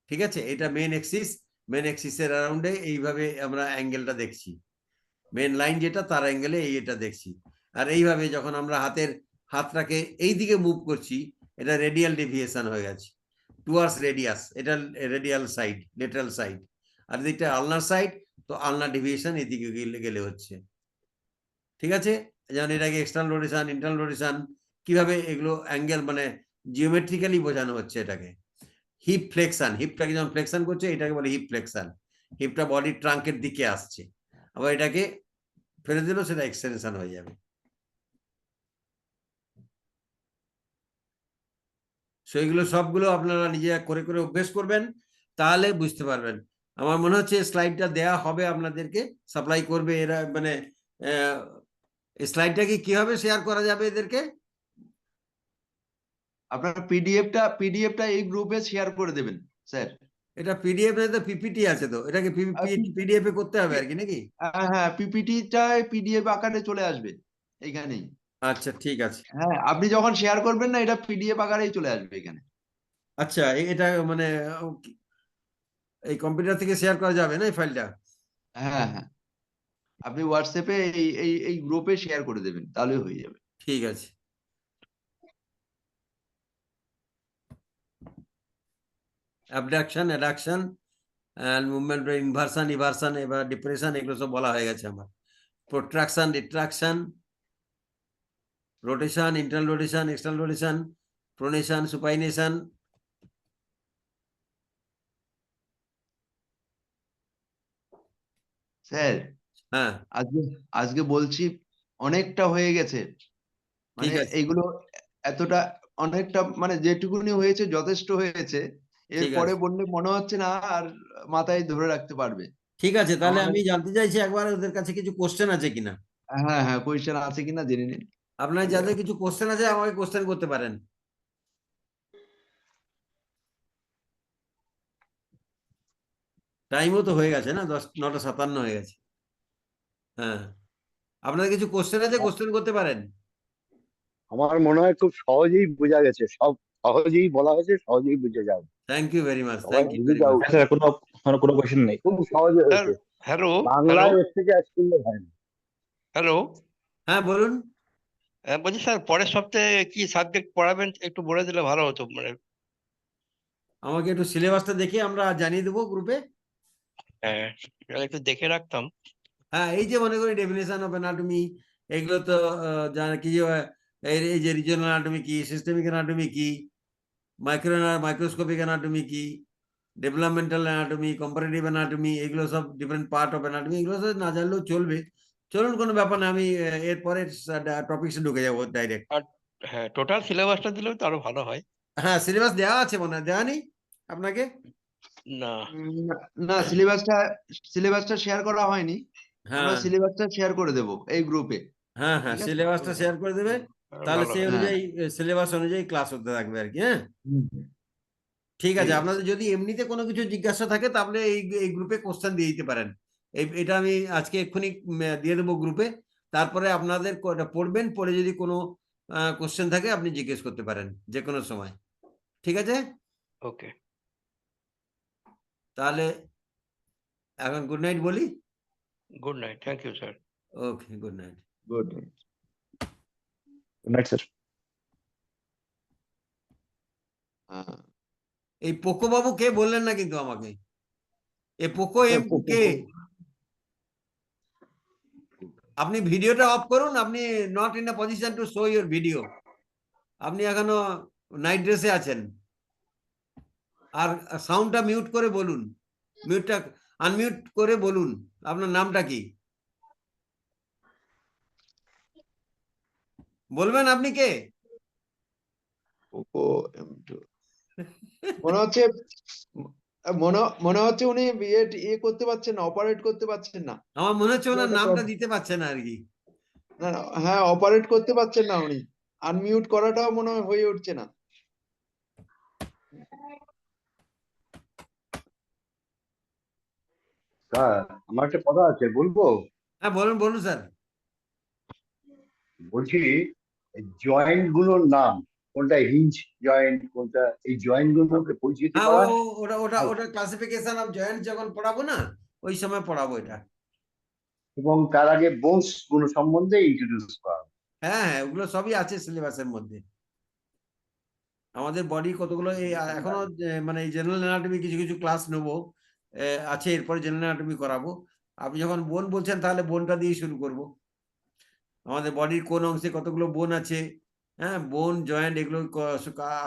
ঠিক আছে, এটা মেন এক্সিসের অ্যারাউন্ডে এইভাবে আমরা অ্যাঙ্গেলটা দেখছি, মেন লাইন যেটা তার অ্যাঙ্গেলে এটা দেখছি। আর এইভাবে যখন আমরা হাতটাকে এই দিকে মুভ করছি, এটা রেডিয়াল ডেভিয়েশন হয়ে গেছে, টুয়ার্ডস রেডিয়াস, এটা রেডিয়াল সাইড, লেটারাল সাইড। আর দিকটা আলনার সাইড, তো আলনার ডেভিয়েশন এদিকে গেলে হচ্ছে। ঠিক আছে, যেমন এটাকে এক্সটার্নাল রোটেশন, ইন্টারনাল রোটেশন, কিভাবে এগুলো অ্যাঙ্গেল মানে জিওমেট্রিক্যালি বোঝানো হচ্ছে এটাকে। হিপ ফ্লেক্সান, হিপটাকে যখন ফ্লেক্সান করছে এটাকে বলে হিপ ফ্লেক্সান, হিপটা বডির ট্রাঙ্কের দিকে আসছে, আবার এটাকে ফেলে দিলেও সেটা এক্সটেনশন হয়ে যাবে। সেইগুলো সবগুলো আপনারা নিজে করে করে অভ্যেস করবেন, তাহলে বুঝতে পারবেন। আমার মনে হচ্ছে স্লাইডটা দেয়া হবে আপনাদেরকে, সাপ্লাই করবে এরা, মানে স্লাইডটা কি কিভাবে শেয়ার করা যাবে এদেরকে? আপনার পিডিএফটা এই গ্রুপে শেয়ার করে দেবেন স্যার। এটা পিডিএফ এ তো পিপিটি আছে, তো এটাকে পিডিএফ এ করতে হবে আর কি, নাকি? হ্যাঁ, পিপিটিটাই পিডিএফ আকারে চলে আসবে এইখানেই। আচ্ছা, ঠিক আছে। হ্যাঁ, আপনি যখন শেয়ার করবেন না, এটা পিডিএফ আকারেই চলে আসবে এখানে। আচ্ছা, এটা মানে এই কম্পিউটার থেকে শেয়ার করা যাবে না এই ফাইলটা? হ্যাঁ, হ্যাঁ, আপনি হোয়াটসঅ্যাপে এই গ্রুপে শেয়ার করে দেবেন, তাহলে হয়ে যাবে। ঠিক আছে। Abduction, adduction and movement, inversion, eversion, এবার ডিপ্রেশন, এগুলো সব বলা হয়ে গেছে আমার। Protraction, retraction, rotation, internal rotation, external rotation, pronation, supination. Sir, হ্যাঁ, আজকে বলছি অনেকটা হয়ে গেছে, মানে ঠিক আছে, এইগুলো এতটা অনেকটা, মানে যেটুকুনি হয়েছে যথেষ্ট হয়েছে। ঠিক এরপরে আছে, বললে মনে হচ্ছে না আর মাথায় ধরে রাখতে পারবে। ঠিক আছে। তাহলে আমাদের আমি জানতে চাইছি একবার ওদের কাছে কিছু কোশ্চেন আছে কিনা। হ্যাঁ, হ্যাঁ, কোয়েশ্চেন আছে কিনা জেনে নিন। আপনার যাদের কিছু কোশ্চেন আছে আমাকে কোশ্চেন করতে পারেন। টাইমও তো হয়ে গেছে না, 9:57 হয়ে গেছে। হ্যাঁ, আপনাদের কিছু কোশ্চেন আছে, কোশ্চেন করতে পারেন। আমার মনে হয় খুব সহজেই বোঝা গেছে, সব সহজেই বলা হয়েছে, সহজেই বুঝে যাবে, থ্যাংক ইউ ভেরি মাচ, সবাই থ্যাংক ইউ বুঝে ভেরি যাওয়া মাচ। উচিত। স্যার কোনো কোয়েশ্চেন নেই। খুব সহজে স্যার হয়েছে, হ্যালো বাংলায় এর থেকে আর সুন্দর হয় না। হ্যালো হ্যাঁ বলুন। বলছি স্যার পরের সপ্তাহে কি সাবজেক্ট পড়াবেন একটু বলে দিলে ভালো হতো, মানে আমাকে একটু সিলেবাসটা দেখে আমরা জানিয়ে দেবো গ্রুপে। হ্যাঁ তাহলে একটু দেখে রাখতাম। হ্যাঁ, এই যে মনে করি ডেফিনেশন অফ অ্যানাটমি, এগুলো তো জানা কি যে এই যে রিজিওনাল অ্যানাটমি কি, সিস্টেমিক অ্যানাটমি কি, মাইক্রোস্কোপিক অ্যানাটমি কি, ডেভেলপমেন্টাল অ্যানাটমি, কম্পারেটিভ অ্যানাটমি, এগুলো সব ডিফারেন্ট পার্ট অফ অ্যানাটমি, এগুলো সব না জানলেও চলবে। চলুন, কোনো ব্যাপার না, আমি এরপরে টপিকসে ঢুকে যাবো ডাইরেক্ট। আর হ্যাঁ টোটাল সিলেবাসটা দিলেও তো আরো ভালো হয়। হ্যাঁ, সিলেবাস দেওয়া আছে মনে হয়, দেওয়া নেই আপনাকে? না না, সিলেবাসটা শেয়ার করা হয়নি। আমরা হ্যাঁ সিলেবাসটা শেয়ার করে দেব এই গ্রুপে। হ্যাঁ হ্যাঁ, ঠিক আছে? সিলেবাসটা শেয়ার করে দেবে, তাহলে ভালো সেই হয়। হ্যাঁ। অনুযায়ী সিলেবাস অনুযায়ী ক্লাস হতে থাকবে আর কি। হ্যাঁ, ঠিক আছে। ঠিক আছে। আপনাদের যদি এমনিতে কোনো কিছু জিজ্ঞাসা থাকে তাহলে এই গ্রুপে কোশ্চেন দিয়ে দিতে পারেন। এটা আমি আজকে এক্ষুনি দিয়ে দেবো গ্রুপে। তারপরে আপনাদের পড়বেন, পড়ে যদি কোনো কোশ্চেন থাকে আপনি জিজ্ঞেস করতে পারেন যে কোনো সময়। ঠিক আছে, ওকে তাহলে এখন গুড নাইট বলি। Good night, thank you sir. Okay, good night. Good. Good night sir. হ্যাঁ। এই পোকো বাবু কে বললেন না কিন্তু আমাকে, এ পোকো এম কে? আপনি ভিডিওটা অফ করুন, আপনি not in a position to show your video. আপনি এখনো নাইট ড্রেসে আছেন। আর সাউন্ডটা মিউট করে বলুন, আনমিউট করে বলুন আপনার নামটা কি, বলবেন আপনি কে? পোকো M2 মনে হচ্ছে মনে হচ্ছে উনি ইয়ে করতে পারছেন না, অপারেট করতে পারছেন না। আমার মনে হচ্ছে ওনার একটা নামটা problem- দিতে পারছে না আর কি। না, না, হ্যাঁ, অপারেট করতে পারছেন না উনি। আনমিউট করাটাও মনে হয় হয়ে উঠছে না। স্যার, আমার একটা কথা আছে, বলবো? হ্যাঁ বলুন, বলুন স্যার। বলছি, জয়েন্ট গুলোর নাম কোনটা, হিঞ্জ জয়েন্ট কোনটা, এই জয়েন্ট গুলোকে পরিচিতি হ্যাঁ, করা। ওটা ওটা ওটা ক্লাসিফিকেশন অফ জয়েন্ট যখন পড়াবো না, ওই সময় পড়াবো এটা। এবং তার আগে বোনস গুলো সম্বন্ধে ইন্ট্রোডিউস করা। হ্যাঁ হ্যাঁ, ওগুলো সবই আছে সিলেবাসের মধ্যে। আমাদের বডি কতগুলো এখনো মানে এই জেনারেল অ্যানাটমি কিছু কিছু ক্লাস নেবো, আছে, এরপরে জেনারেল অ্যানাটমি করাবো। আপনি যখন বোন বলছেন তাহলে বোনটা দিয়ে শুরু করব। আমাদের বডির কোন অংশে কতগুলো বোন আছে, হ্যাঁ, বোন জয়েন্ট, এগুলো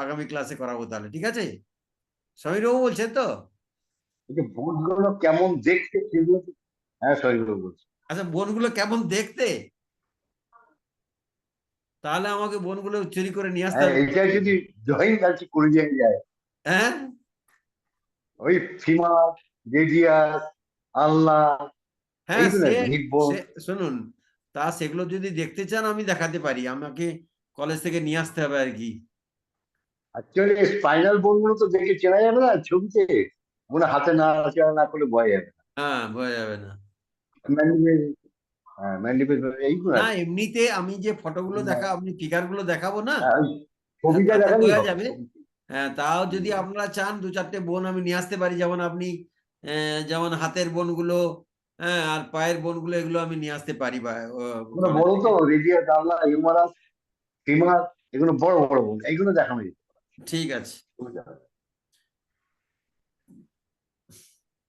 আগামী ক্লাসে করাবো তাহলে। ঠিক আছে, সমীরবাবু বলছেন তো? এই যে বোন গুলো কেমন দেখতে সেগুলো হ্যাঁ, সরি বলছি। আচ্ছা, বোনগুলো কেমন দেখতে? তাহলে আমাকে বোনগুলো চুরি করে নিয়ে আসতে হ্যাঁ, হবে। এটা যদি জয়েন্ট আর কি করে দিয়ে যায়, হ্যাঁ ওই ফিমার, রেডিয়াস, আলনা, হ্যাঁ, এইগুলো হিপ বোন। শুনুন, সেগুলো যদি দেখতে চান আমি দেখাতে পারি, আমাকে কলেজ থেকে নিয়ে আসতে হবে আর কি। অ্যাকচুয়ালি স্পাইনাল বোন গুলো তো দেখে চেনা যাবে না ছবিতে, মনে হাতে নাড়াচাড়া না করলে বোঝা যাবে না। হ্যাঁ, বোঝা যাবে না। ম্যান্ডিবেল, হ্যাঁ ম্যান্ডিবেল, এইগুলো না, আর কি। এমনিতে আমি যে ফটোগুলো আপনি ফিগার গুলো দেখাবো না, হ্যাঁ, ওই ছবিটা তাতে দেখালেই বোঝা হবে। যাবে। হ্যাঁ, তাও যদি আপনারা চান 2-4টে বোন আমি নিয়ে আসতে পারি, যেমন আপনি যেমন হাতের বোনগুলো, হ্যাঁ, আর পায়ের বোনগুলো, এগুলো আমি নিয়ে আসতে পারি বা এগুলো কলেজ বড় তো, থেকে। রেডিয়াস, আলনা, হিউমারাস, ফিমার, এগুলো বড় বড় বোন, এইগুলো দেখানো যেতে ঠিক আছে, পারে।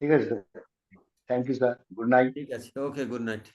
ঠিক আছে sir, thank you sir, good night. ঠিক আছে, ওকে, গুড নাইট।